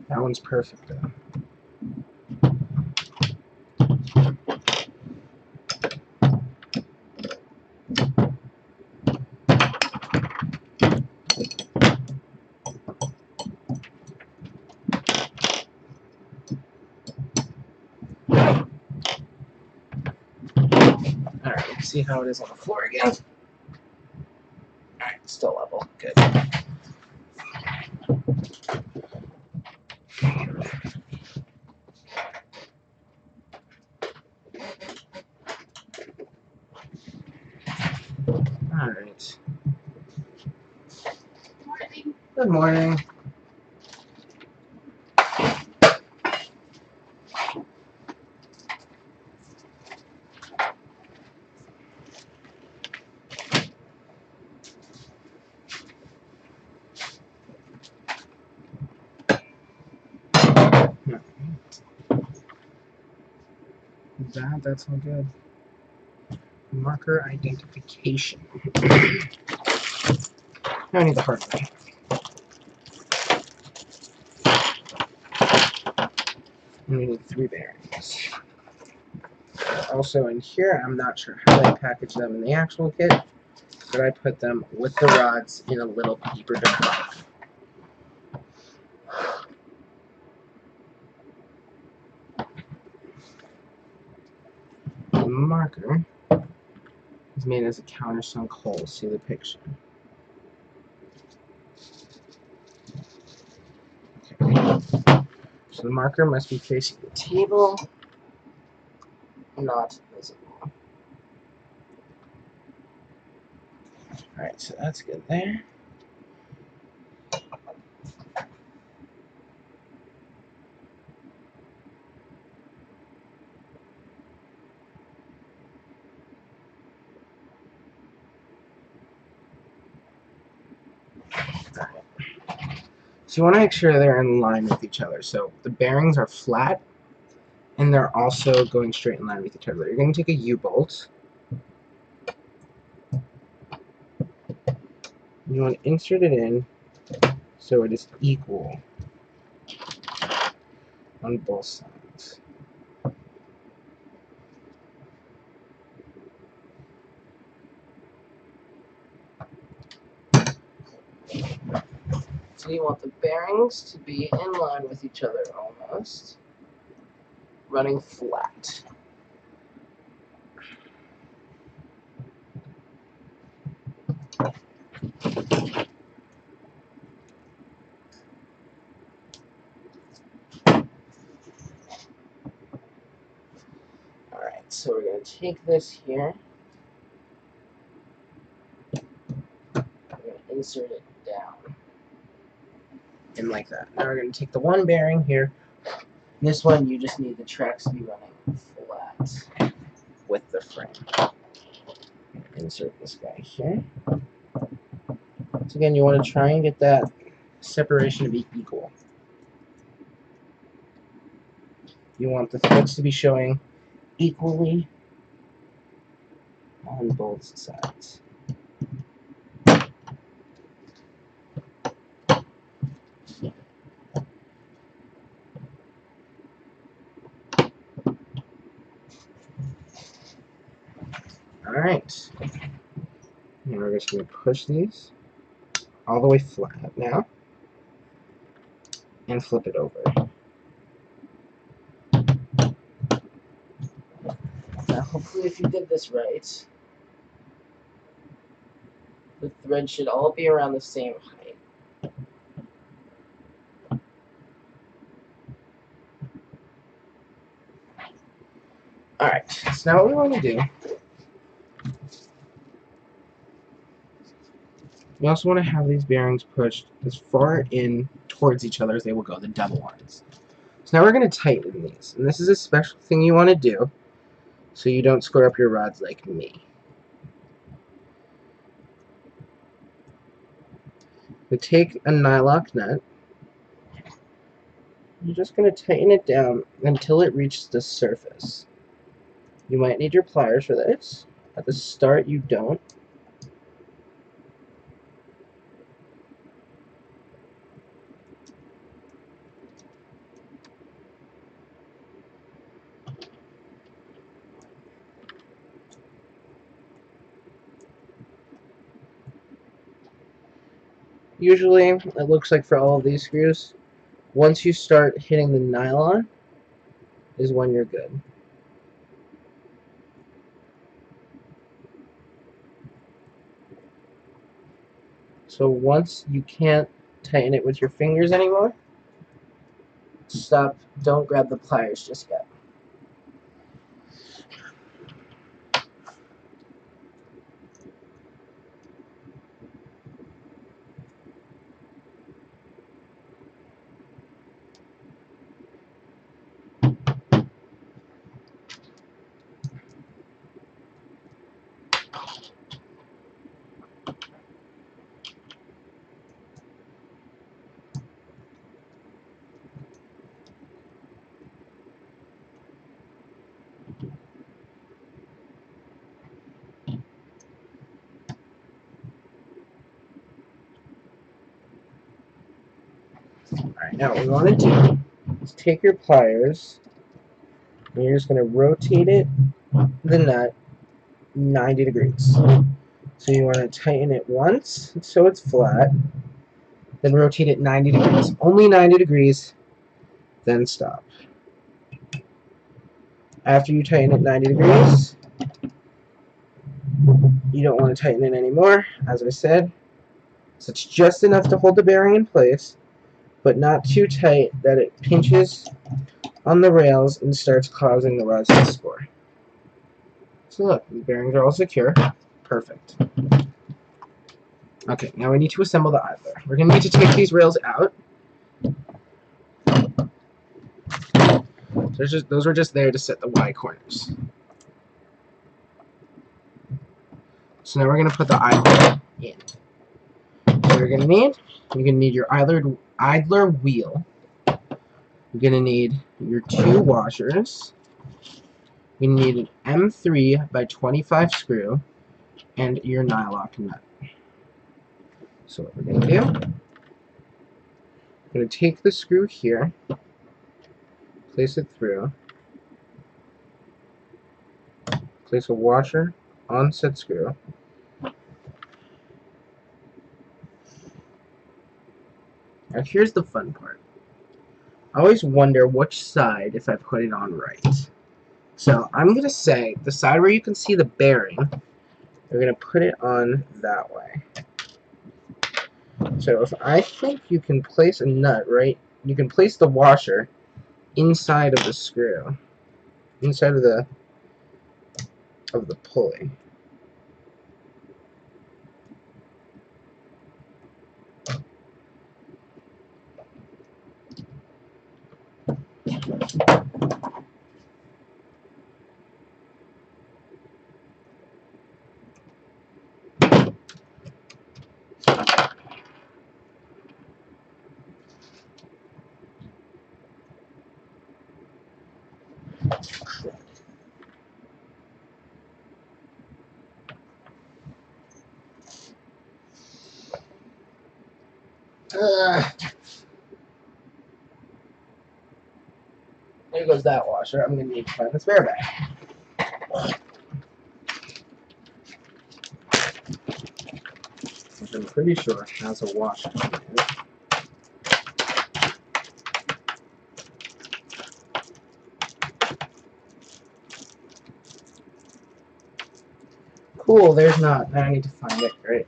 That one's perfect though. Alright, let's see how it is on the floor again. Alright, still level. Good. Alright. Morning. Good morning. That's all good. Marker identification. Now I need the hardware. And we need 3 bearings. Also in here, I'm not sure how they package them in the actual kit, but I put them with the rods in a little paper bag. The marker is made as a countersunk hole. See the picture. Okay. So the marker must be facing the table, not visible. Alright, so that's good there. So you want to make sure they're in line with each other. So the bearings are flat, and they're also going straight in line with each other. You're going to take a U-bolt. You want to insert it in so it is equal on both sides. So you want the bearings to be in line with each other almost, running flat. Alright, so we're going to take this here. We're going to insert it down. And like that. Now we're going to take the one bearing here. This one, you just need the tracks to be running flat with the frame. Insert this guy here. So again, you want to try and get that separation to be equal. You want the threads to be showing equally on both sides. Alright. Now we're just going to push these all the way flat now and flip it over. Now hopefully if you did this right, the thread should all be around the same height. Alright, so now what we want to do, we also want to have these bearings pushed as far in towards each other as they will go, the double ones. So now we're going to tighten these, and this is a special thing you want to do so you don't square up your rods like me. We take a nylock nut. You're just going to tighten it down until it reaches the surface. You might need your pliers for this. At the start, you don't. Usually, it looks like for all of these screws, once you start hitting the nylon is when you're good. So once you can't tighten it with your fingers anymore, stop. Don't grab the pliers just yet. Alright, now what we want to do is take your pliers and you're just going to rotate the nut 90 degrees. So you want to tighten it once so it's flat, then rotate it 90 degrees. Only 90 degrees, then stop. After you tighten it 90 degrees, you don't want to tighten it anymore, as I said. So it's just enough to hold the bearing in place, but not too tight that it pinches on the rails and starts causing the rods to score. So look, the bearings are all secure. Perfect. Okay, now we need to assemble the idler. We're going to need to take these rails out. Those are just there to set the Y corners. So now we're going to put the idler in. So you're going to need your idler wheel. You're going to need your 2 washers. You need an M3 by 25 screw and your nylock nut. So what we're going to do, we're going to take the screw here, place it through, place a washer on said screw. Now here's the fun part. I always wonder which side if I put it on right. So I'm going to say the side where you can see the bearing, you're going to put it on that way. So if I think you can place a nut right, you can place the washer inside of the screw, inside of the pulley. There goes that washer. I'm going to need to find the spare bag, which I'm pretty sure has a washer in it. Cool, there's not. Now I need to find it. Great.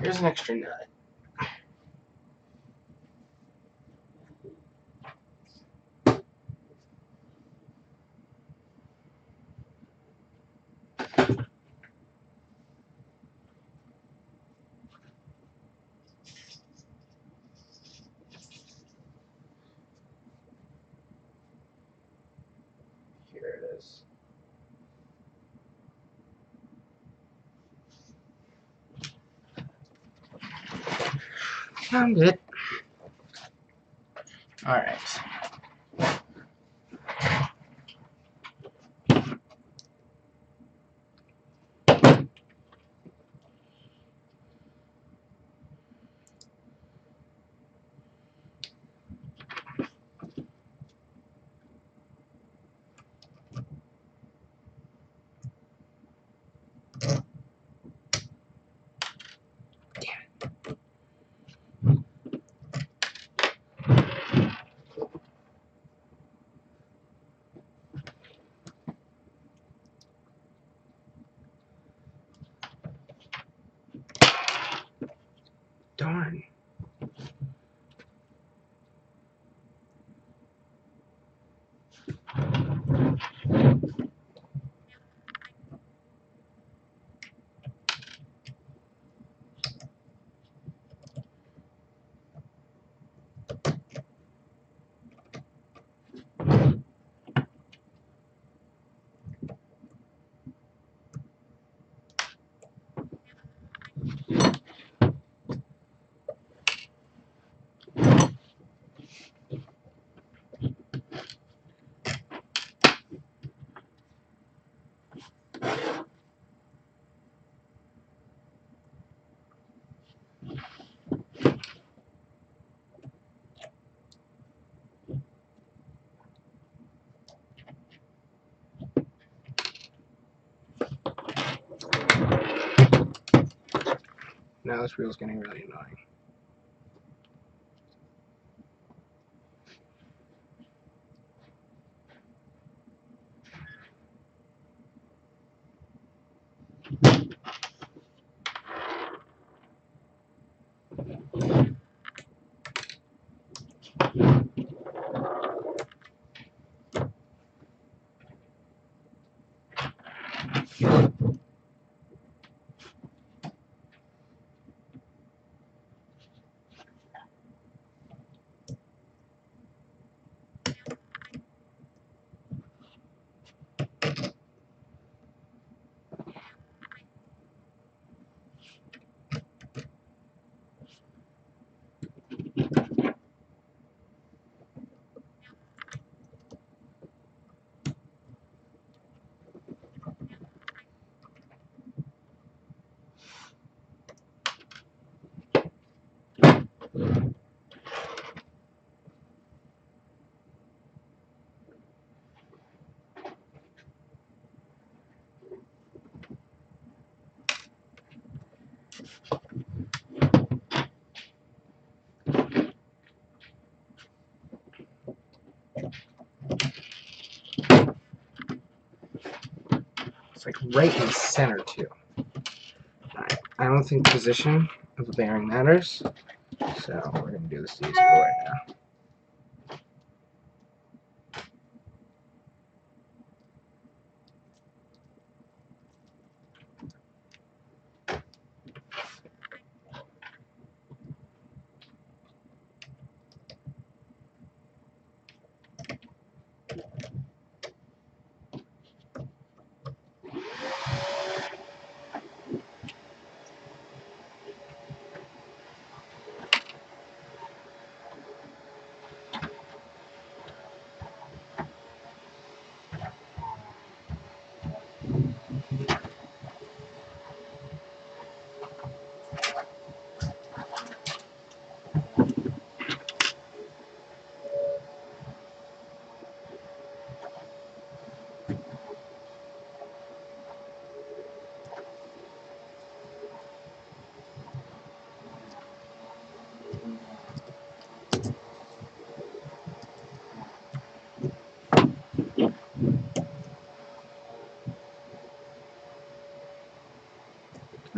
Here's an extra nut. Here it is. Found it. Alright. Darn. Now this wheel's getting really annoying. It's like right in the center too. I don't think position of the bearing matters, so we're going to do this the easier way now.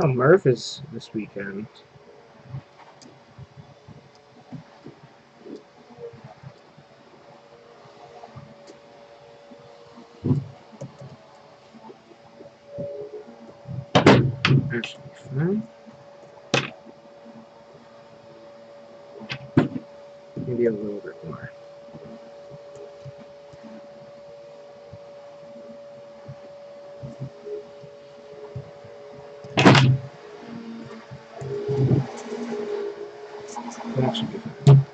Oh, Murph is this weekend. That should be fine. Maybe a little bit more. That should be fine.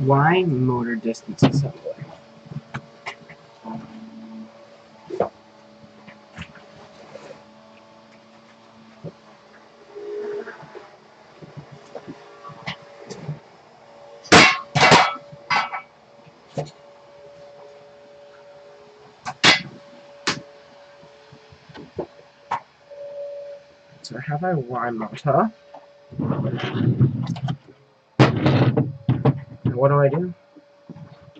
Y motor distance assembly. So I have my Y motor. And what do?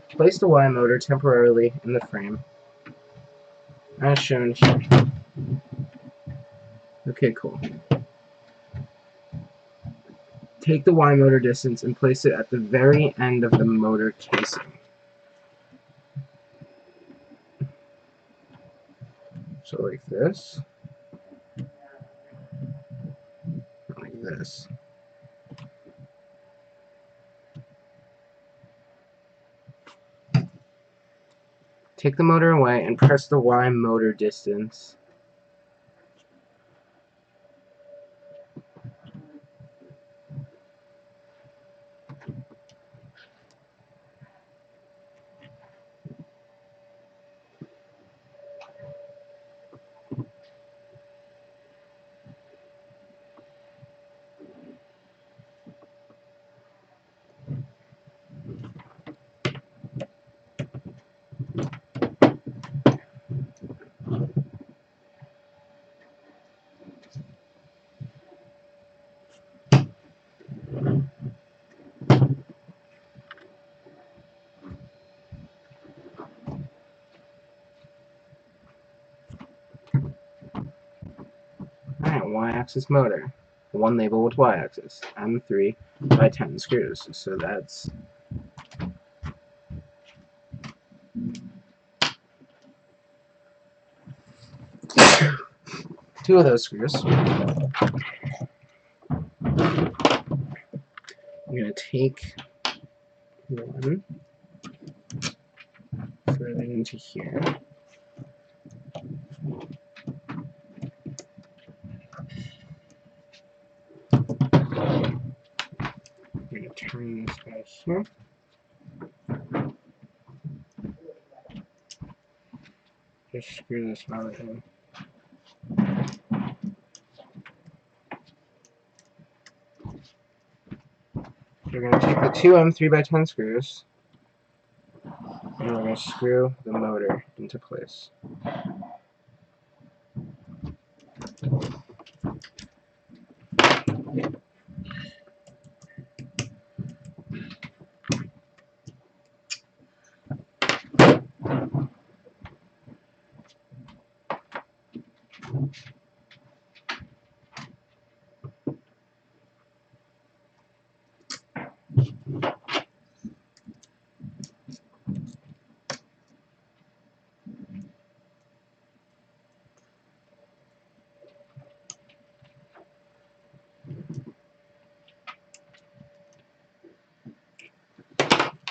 Place the Y motor temporarily in the frame, as shown here. Okay, cool. Take the Y motor distance and place it at the very end of the motor casing. So like this. Like this. Take the motor away and press the Y motor distance. y-axis motor, one label with y-axis, M3 by 10 screws. So that's 2 of those screws. I'm going to take one, throw it into here. I'm going to turn this guy here. Just screw this motor in. We're going to take the 2 M3 by 10 screws, and we're going to screw the motor into place.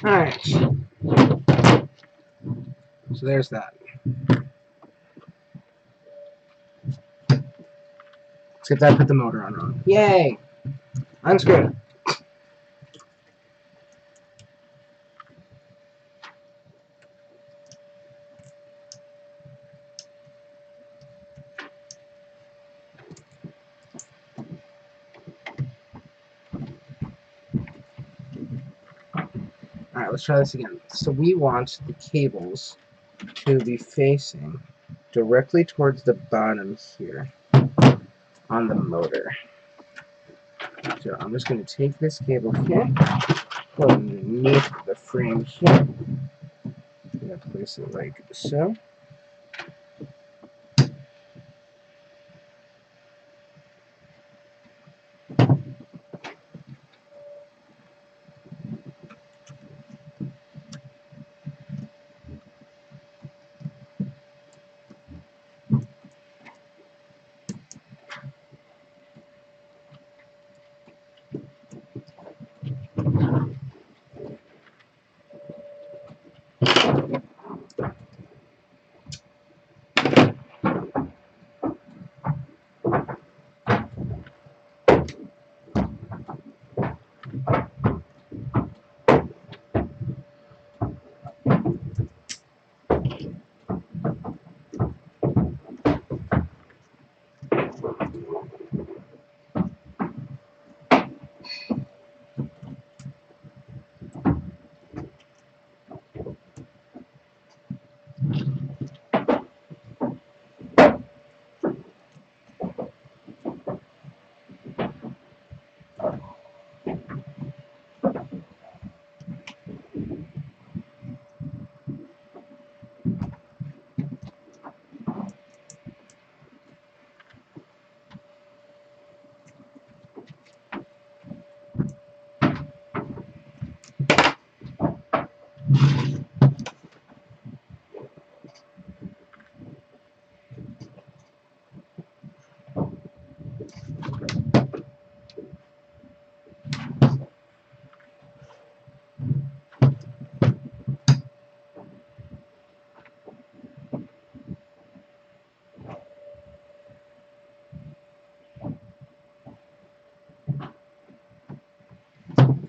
Alright, so there's that. Except I put the motor on wrong. Yay! Unscrew it. Alright, let's try this again. So we want the cables to be facing directly towards the bottom here on the motor. So I'm just going to take this cable here, put it underneath the frame here. I'm going to place it like so.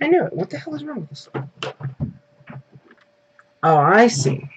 I knew it. What the hell is wrong with this one? Oh, I see.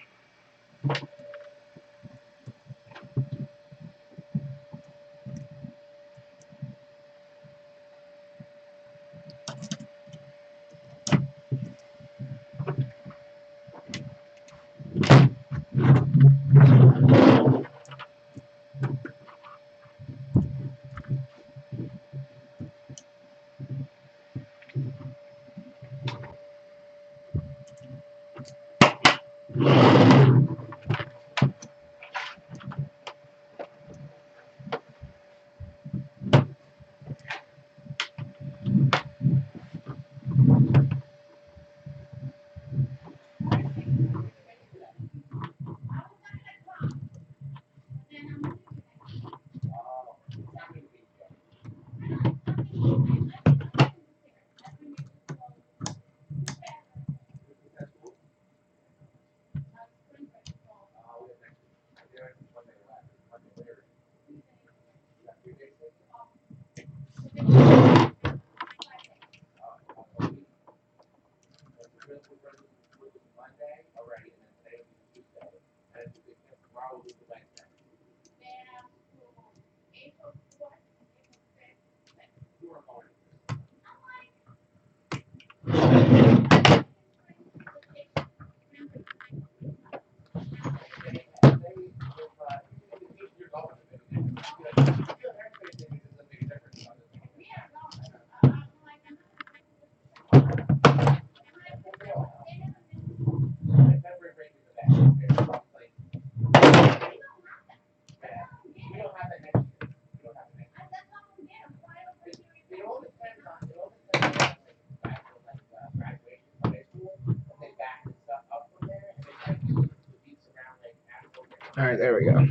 Alright, there we go.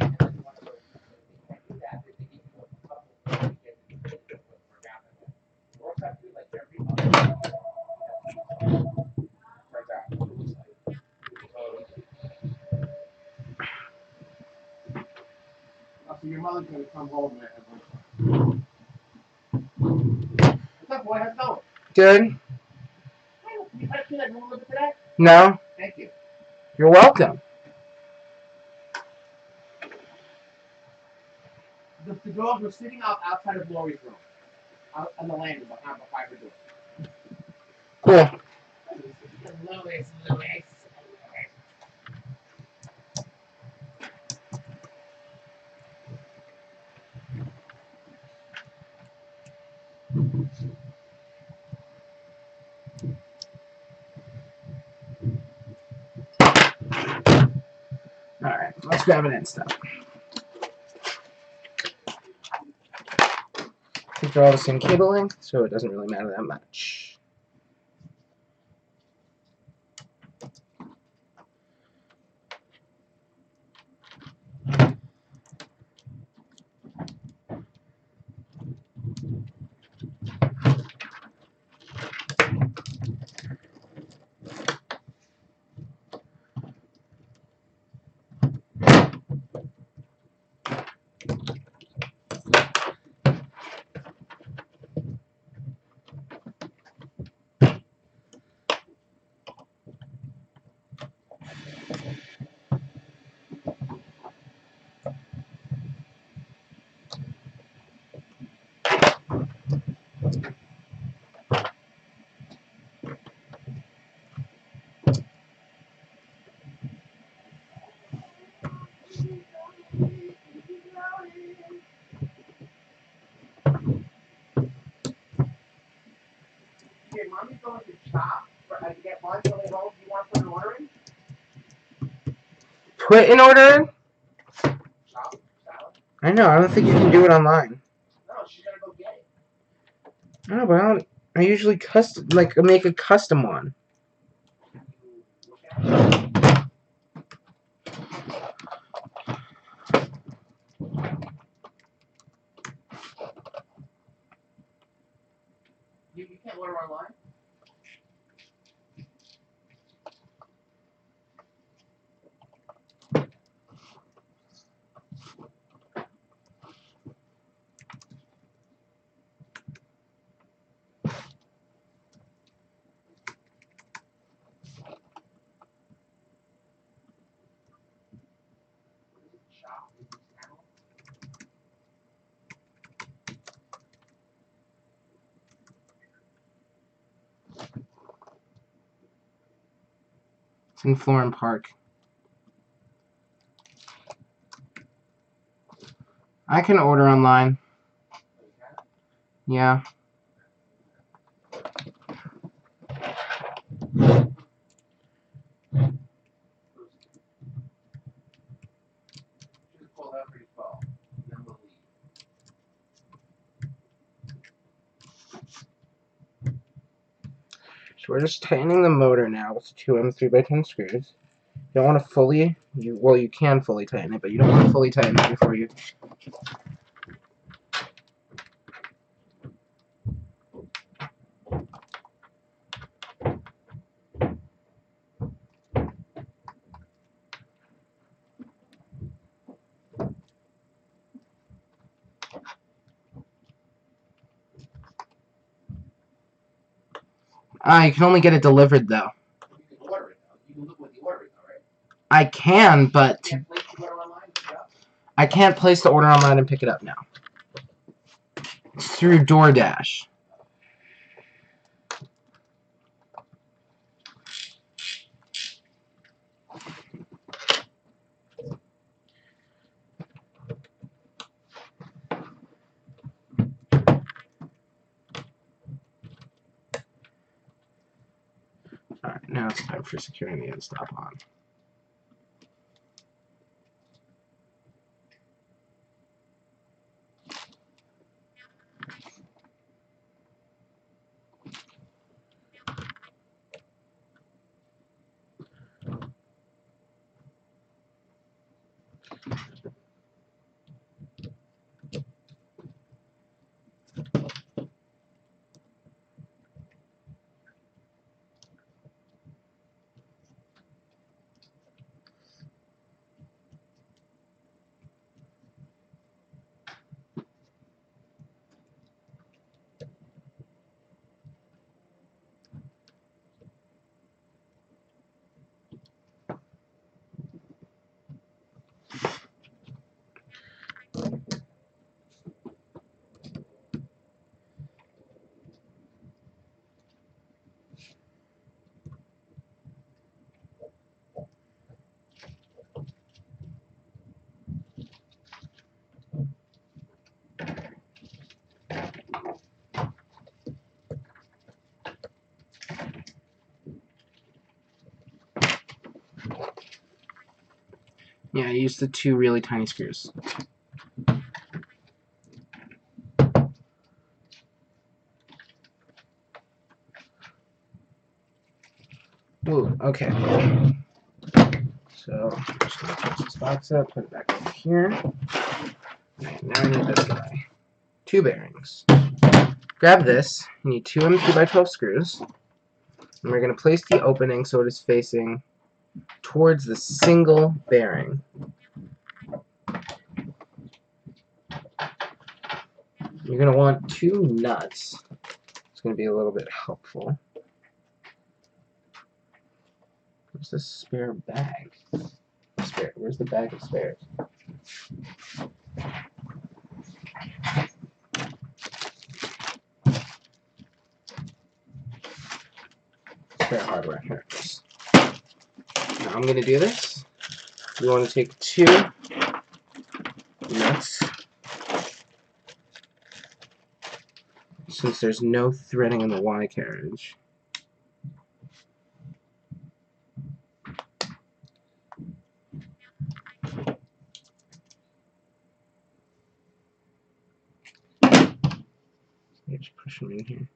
So your mother's gonna come home and what's up, boy? How's it going? Good? You had to feel like room a little bit today? No? Thank you. You're welcome. The girls were sitting outside of Lori's room. Out on the landing behind her door. Cool. Louis. Alright, let's grab an insta. They're all the same cabling, so it doesn't really matter that much. Okay, mommy's going to shop to get lunch on the way home. Do you want to put an order in? Put an order in? Shop? Salad? I know, I don't think you can do it online. No, she's gonna go get it. I know, but I usually make a custom one. Look at it. You can't order online? Shop? It's in Florham Park. I can order online. Yeah. Just pull out for your phone. Then we'll leave. So we're just tightening the motor now with 2 3x10 screws. You don't want to fully, you can fully tighten it, but you don't want to fully tighten it before you. You can only get it delivered, though. You can order it, though. You can look with the order it, though, right? I can, but You can't place the order online and pick it up? I can't place the order online and pick it up now. It's through DoorDash. Alright, now it's time for securing the end-stop on. Yeah, I used the 2 really tiny screws. Ooh, okay. So, I'm just going to close this box up, put it back over here. Alright, now I need this guy. 2 bearings. Grab this. You need 2 M2x12 screws. And we're going to place the opening so it is facing towards the single bearing. You're going to want 2 nuts. It's going to be a little bit helpful. Where's the spare bag? Where's the bag of spares? Spare hardware. Here it is. Now I'm going to do this. You want to take 2 nuts. Since there's no threading in the Y carriage. Just push them in here.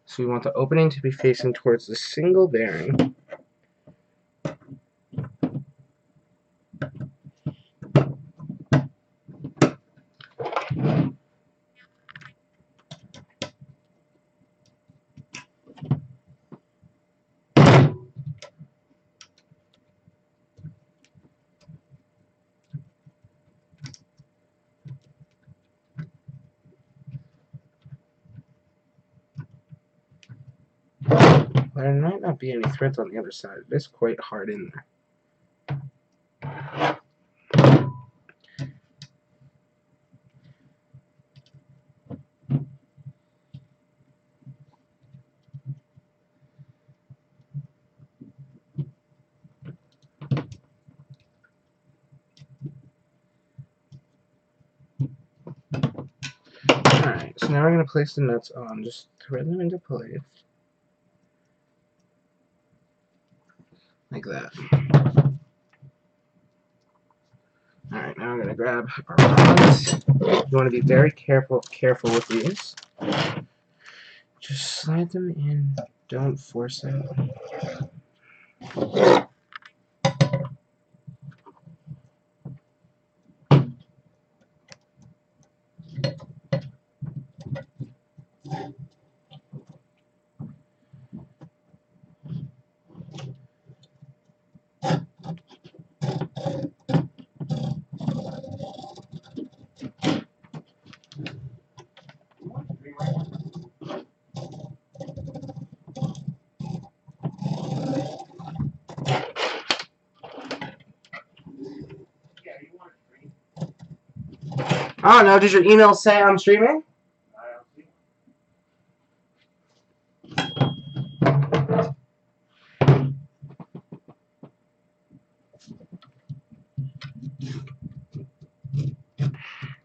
So we want the opening to be facing towards the single bearing. There might not be any threads on the other side. It is quite hard in there. Alright, so now we're going to place the nuts on. Just thread them into place. Like that. Alright, now I'm going to grab our rods. You want to be very careful with these. Just slide them in. Don't force it. I don't know. Does your email say I'm streaming? I don't see.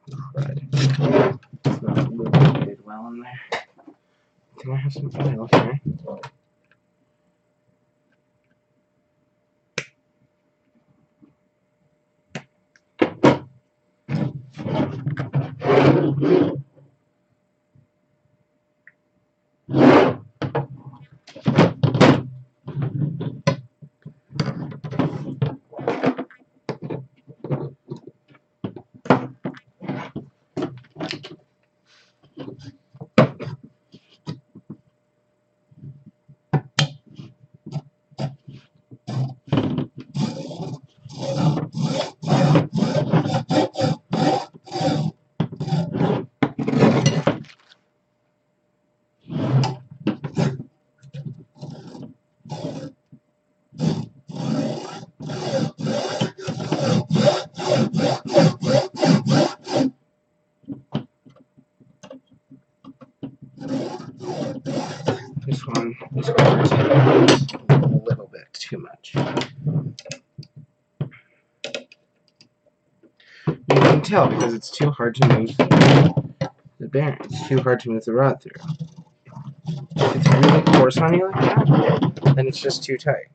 Crud. It's not located well in there. Can I have some files here? This one is a little bit too much. You can tell because it's too hard to move the bearing. It's too hard to move the rod through. If it's really coarse on you like that, then it's just too tight.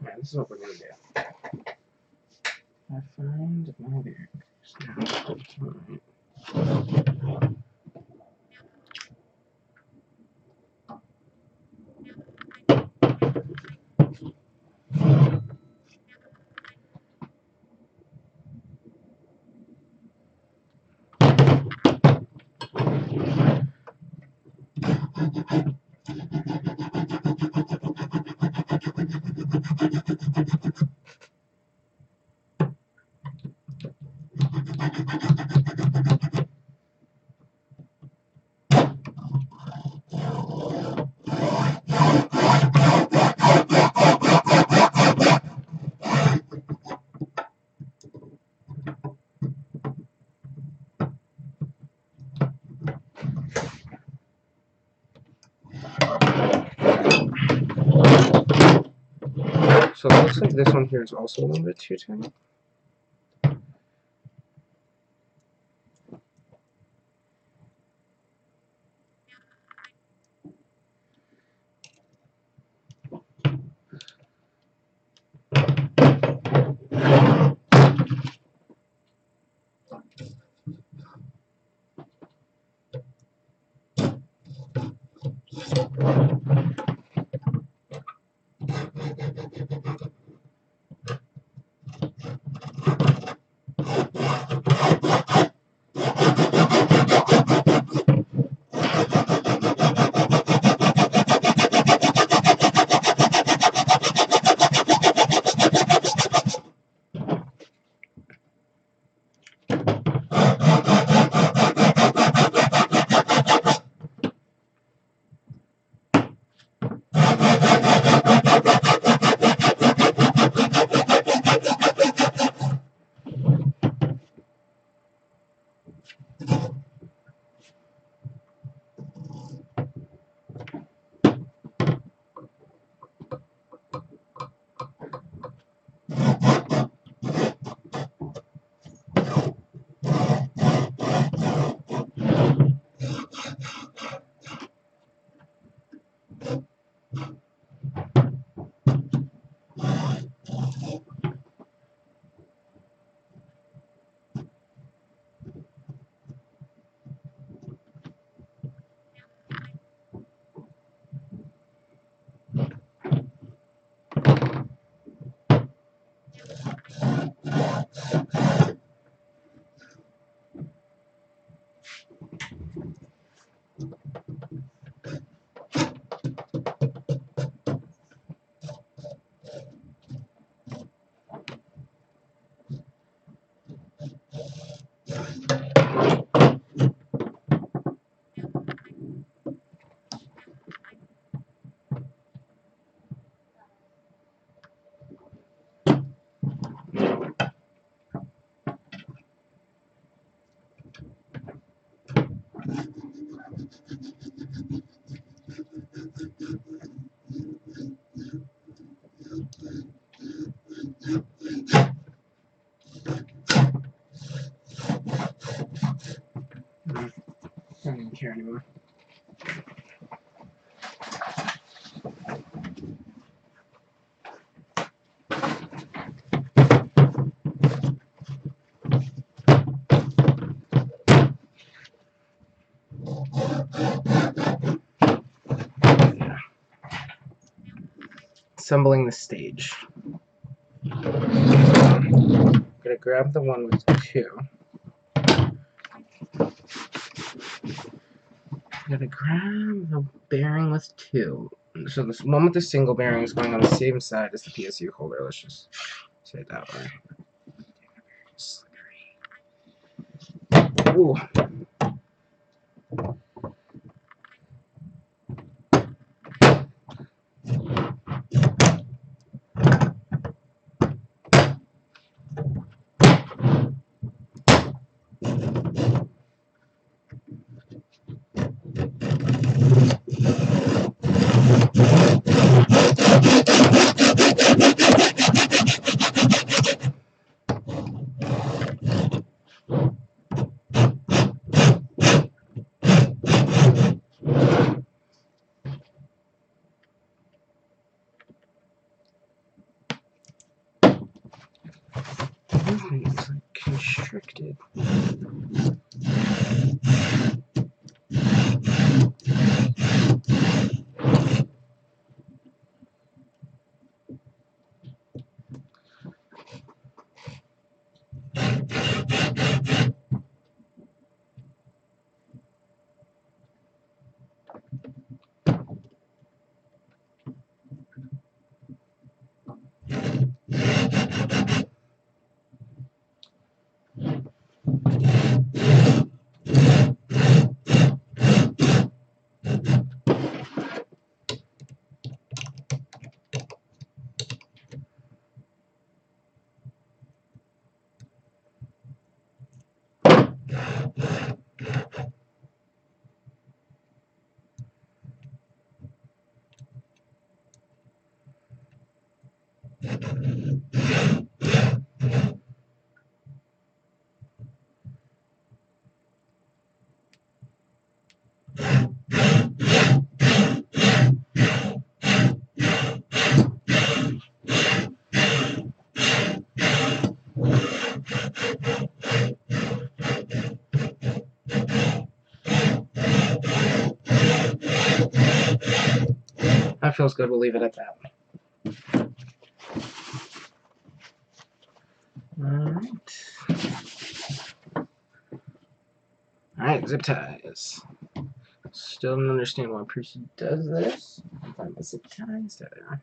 Alright, this is what we're gonna do. I find my bearings now. Alright. So it looks like this one here is also a little bit too tight. care anymore. Assembling the stage. I'm gonna grab the one with 2. I'm gonna grab the bearing with 2. So this one with the single bearing is going on the same side as the PSU holder. Let's just say it that way. Ooh. It's like constricted. That feels good. We'll leave it at that. Alright, zip ties. Still don't understand why Prusa does this. Find my zip ties. There they are.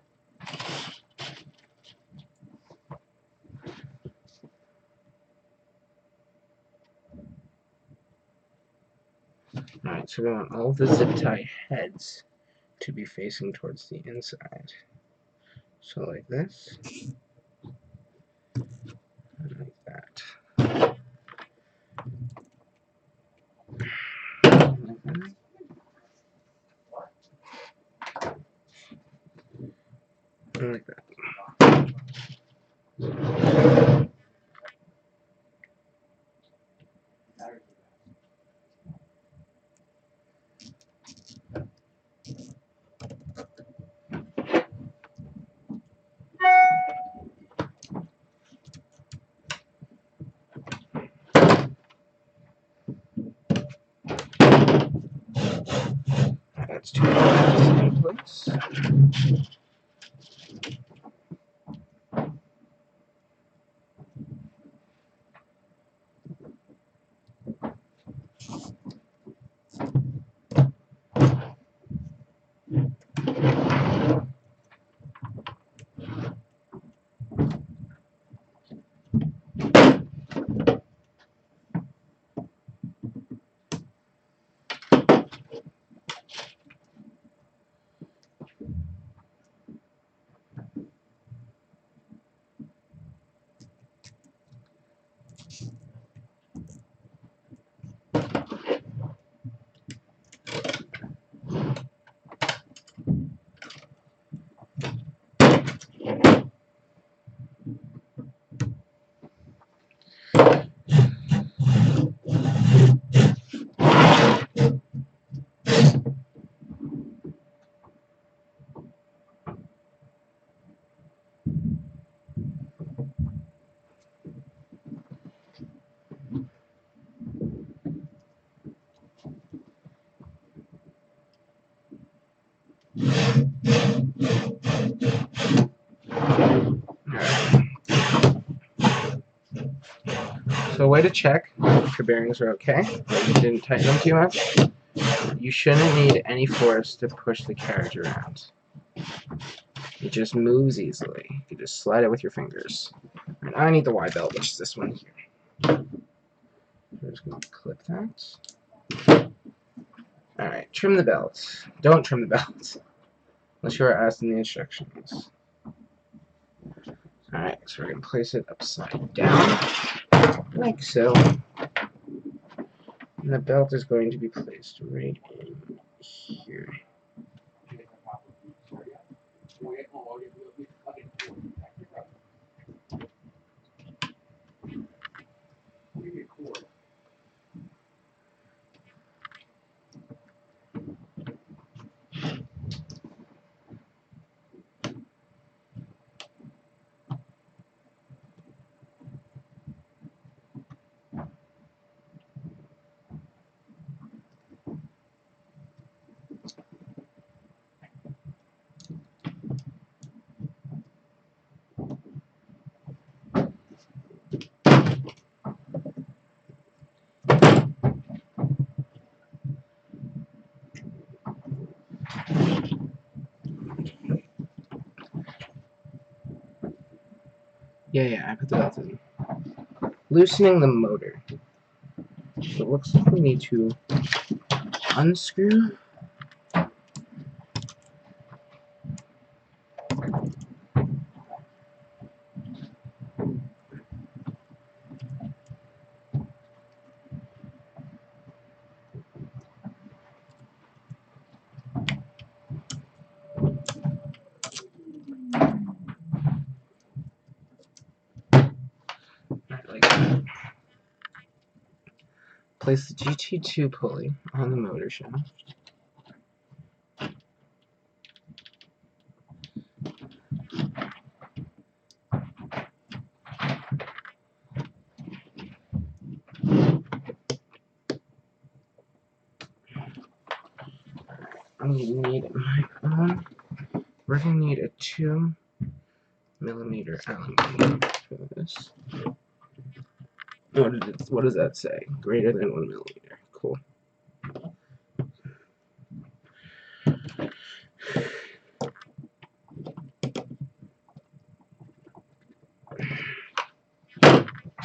Alright, so we want all the zip tie heads to be facing towards the inside. So like this. And like that. Like that. And like that. That's 2 in place. So a way to check if your bearings are okay, you didn't tighten them too much, you shouldn't need any force to push the carriage around. It just moves easily. You just slide it with your fingers. And I need the Y belt, which is this one here. I'm just going to clip that. Alright, trim the belt. Don't trim the belt, unless you are asked in the instructions. Alright, so we're going to place it upside down, like so. And the belt is going to be placed right in here. Yeah, I put the belt in. Loosening the motor. So it looks like we need to unscrew. Like that. Place the GT2 pulley on the motor shaft. I'm going to need my own. We're going to need a 2mm Allen key for this. What does that say? Greater than 1mm. Cool.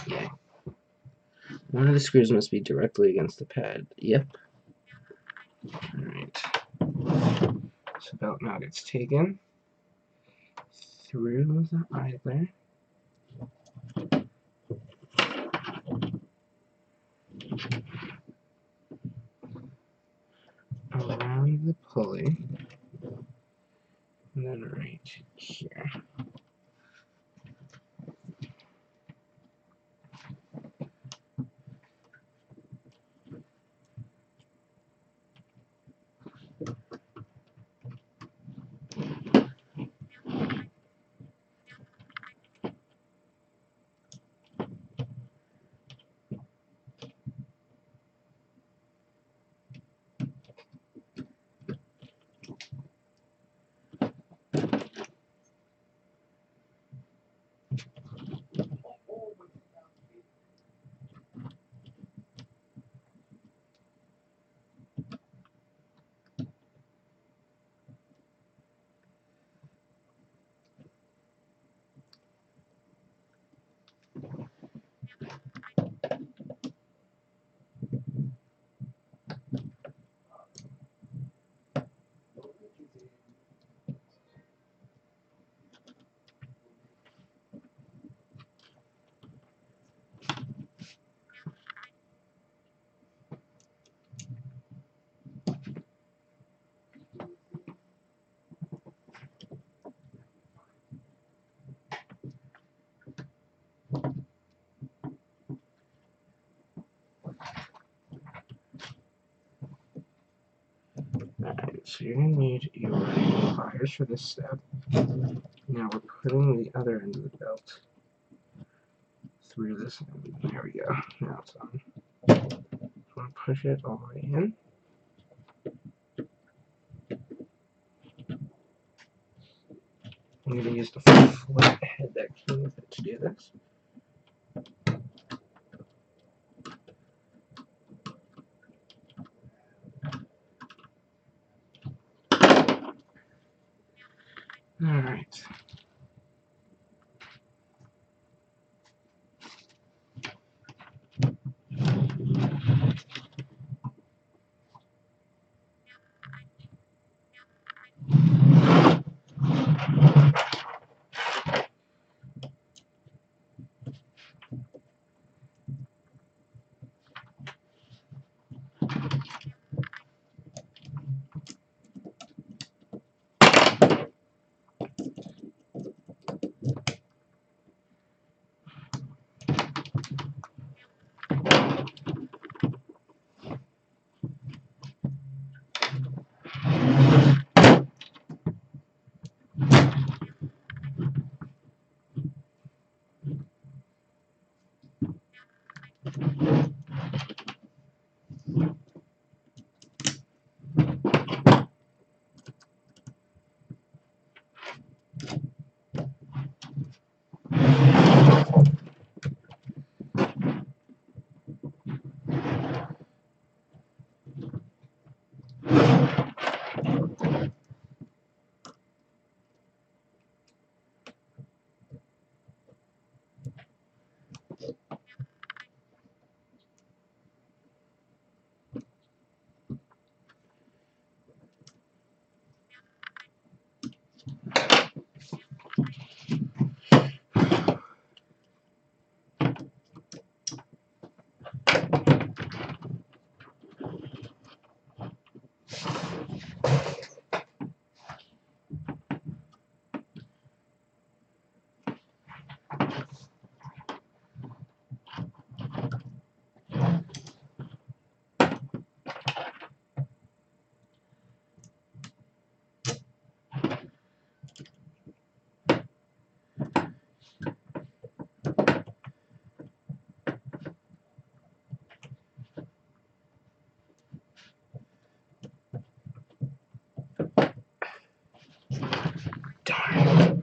Okay. One of the screws must be directly against the pad. Yep. Alright. So belt now gets taken through the idler. Around the pulley. And then right here. Alright, so you're going to need your pliers for this step. Now we're putting the other end of the belt through this end. There we go. Now it's on. So I'm going to push it all the way in. I'm going to use the flat head that came with it to do this. Alright. Darn.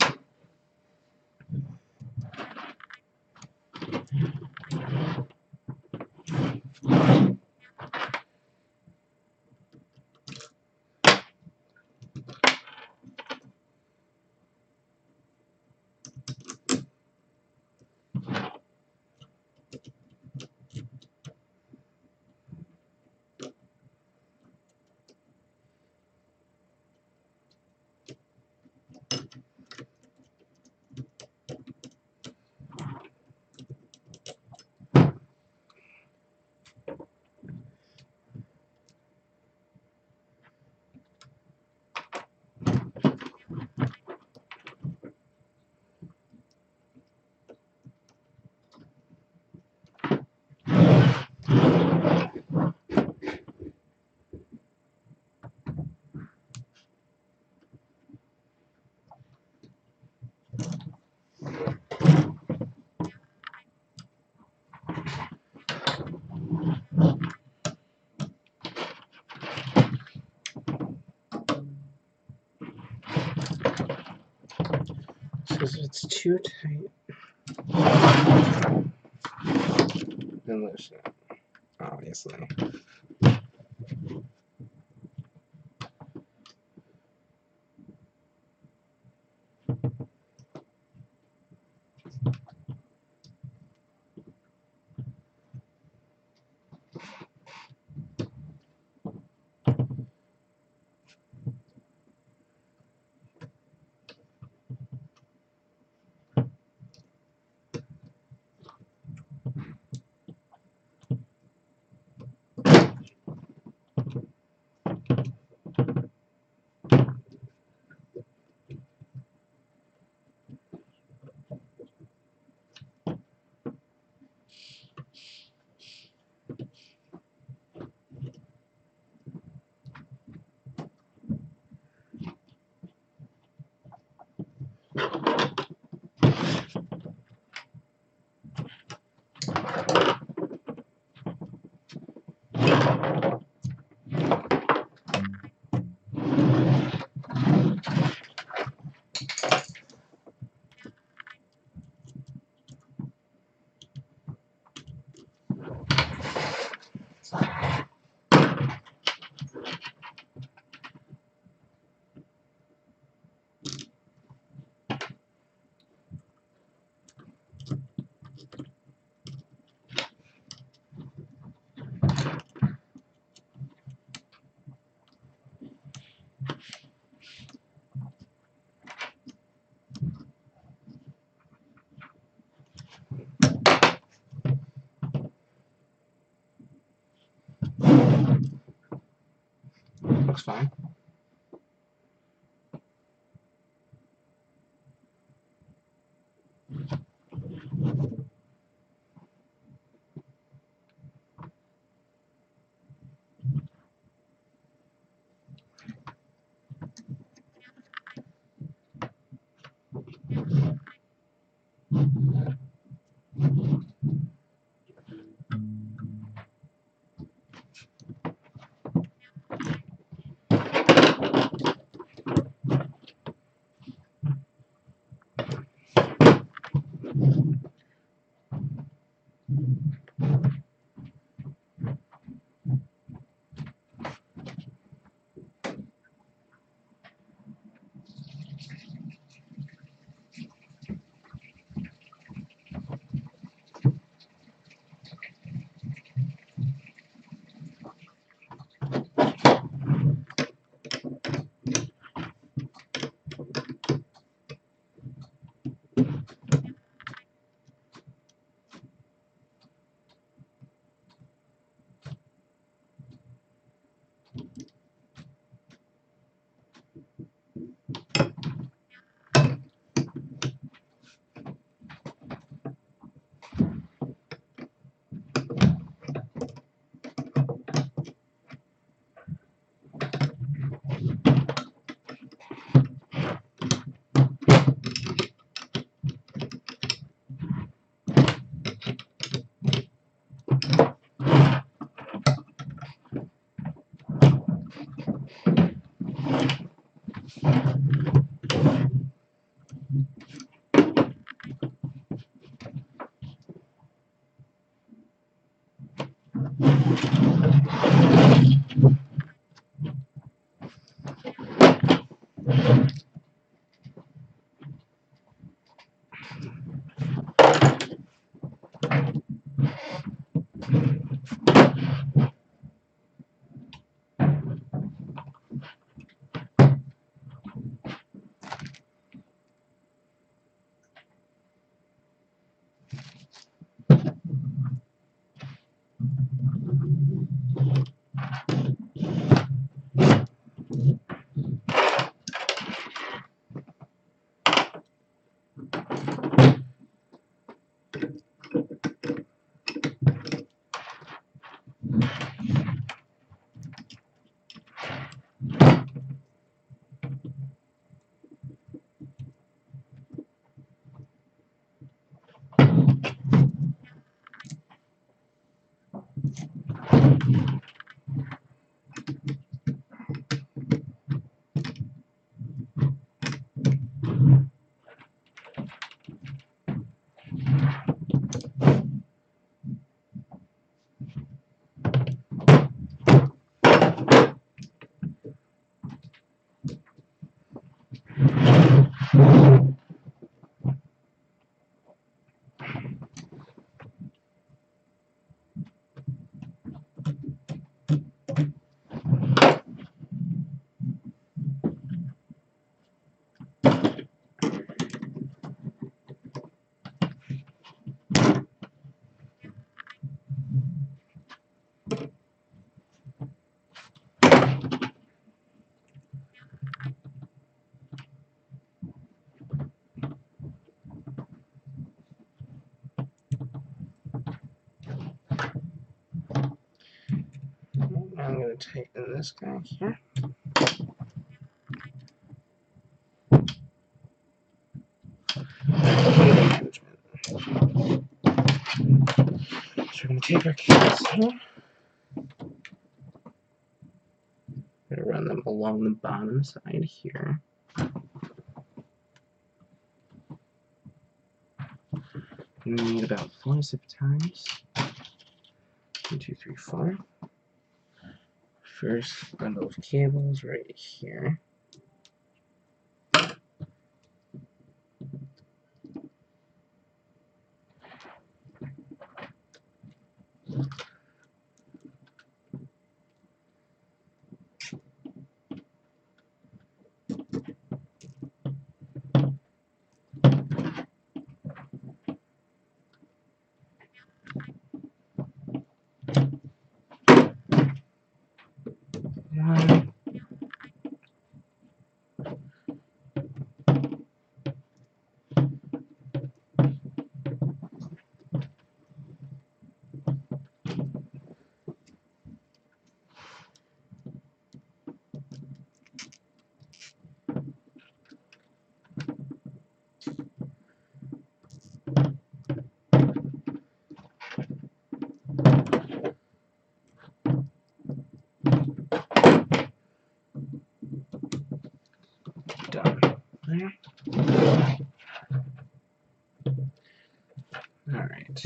Because it's too tight. Then loosen it, obviously. looks fine. I'm going to tighten this guy here. Management. So we're going to take our cables here. We're going to run them along the bottom side here. We need about 4 zip ties. 1, 2, 3, 4. First bundle of cables right here. One, Alright.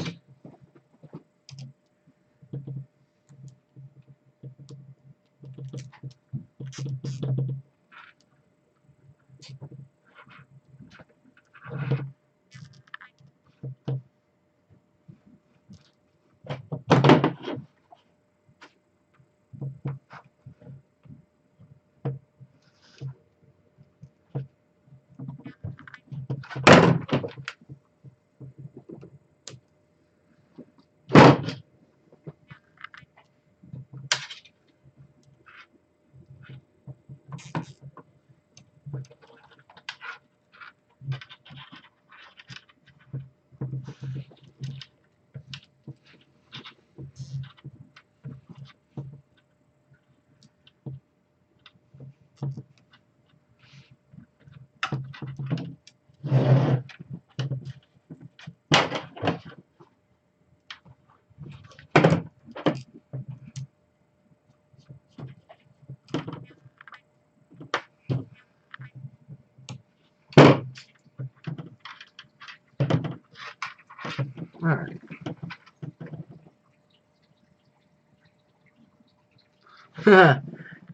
Alright.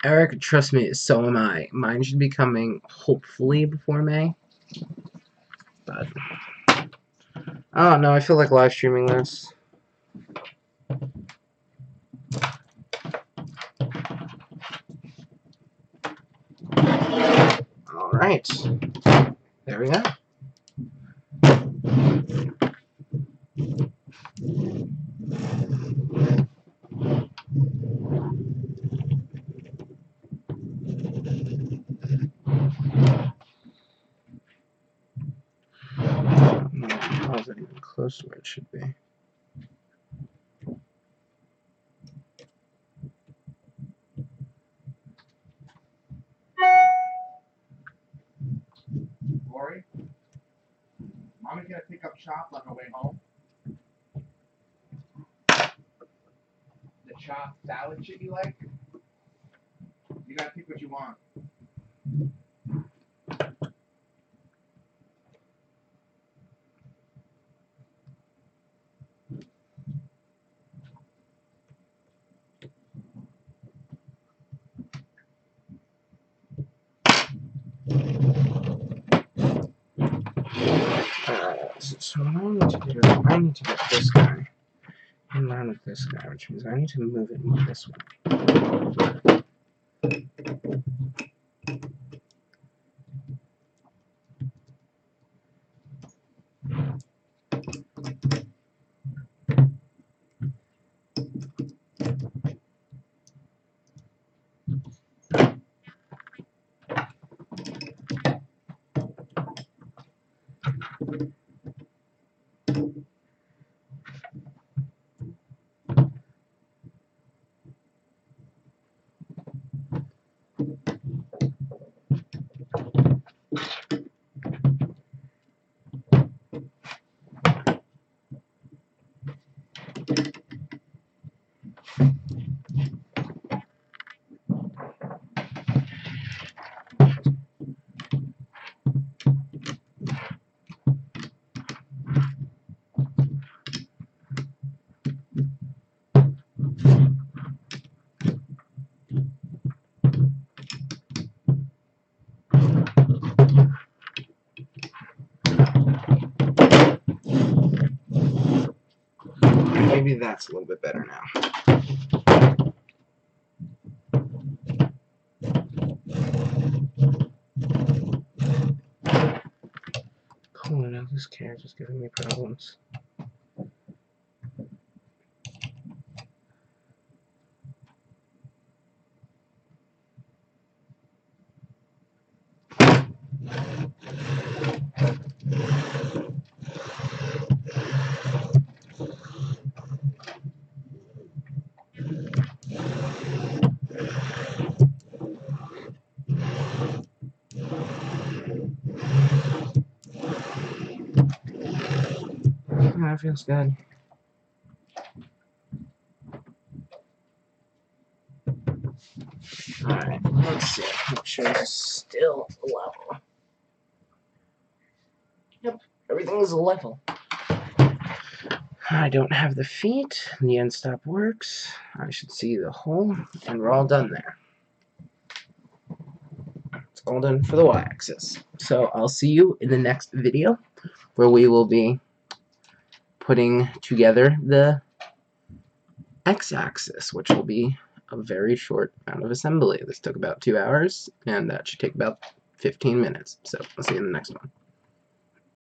Eric, trust me, so am I. Mine should be coming hopefully before May. But I don't know, I feel like live streaming this. Alright. There we go. How is it even close to where it should be? Lori, Mommy's gonna pick up shop on her way home. The chopped salad shit you like. You gotta pick what you want. So what I need to do, I need to get this guy in line with this guy, which means I need to move it this way. Maybe that's a little bit better now. Pulling out this carrot is giving me problems. That feels good. Alright, let's see. Make sure it's still level. Yep, everything is level. I don't have the feet. The end stop works. I should see the hole, and we're all done there. It's all done for the y-axis. So I'll see you in the next video, where we will be putting together the x-axis, which will be a very short amount of assembly. This took about 2 hours, and that should take about 15 minutes. So I'll see you in the next one.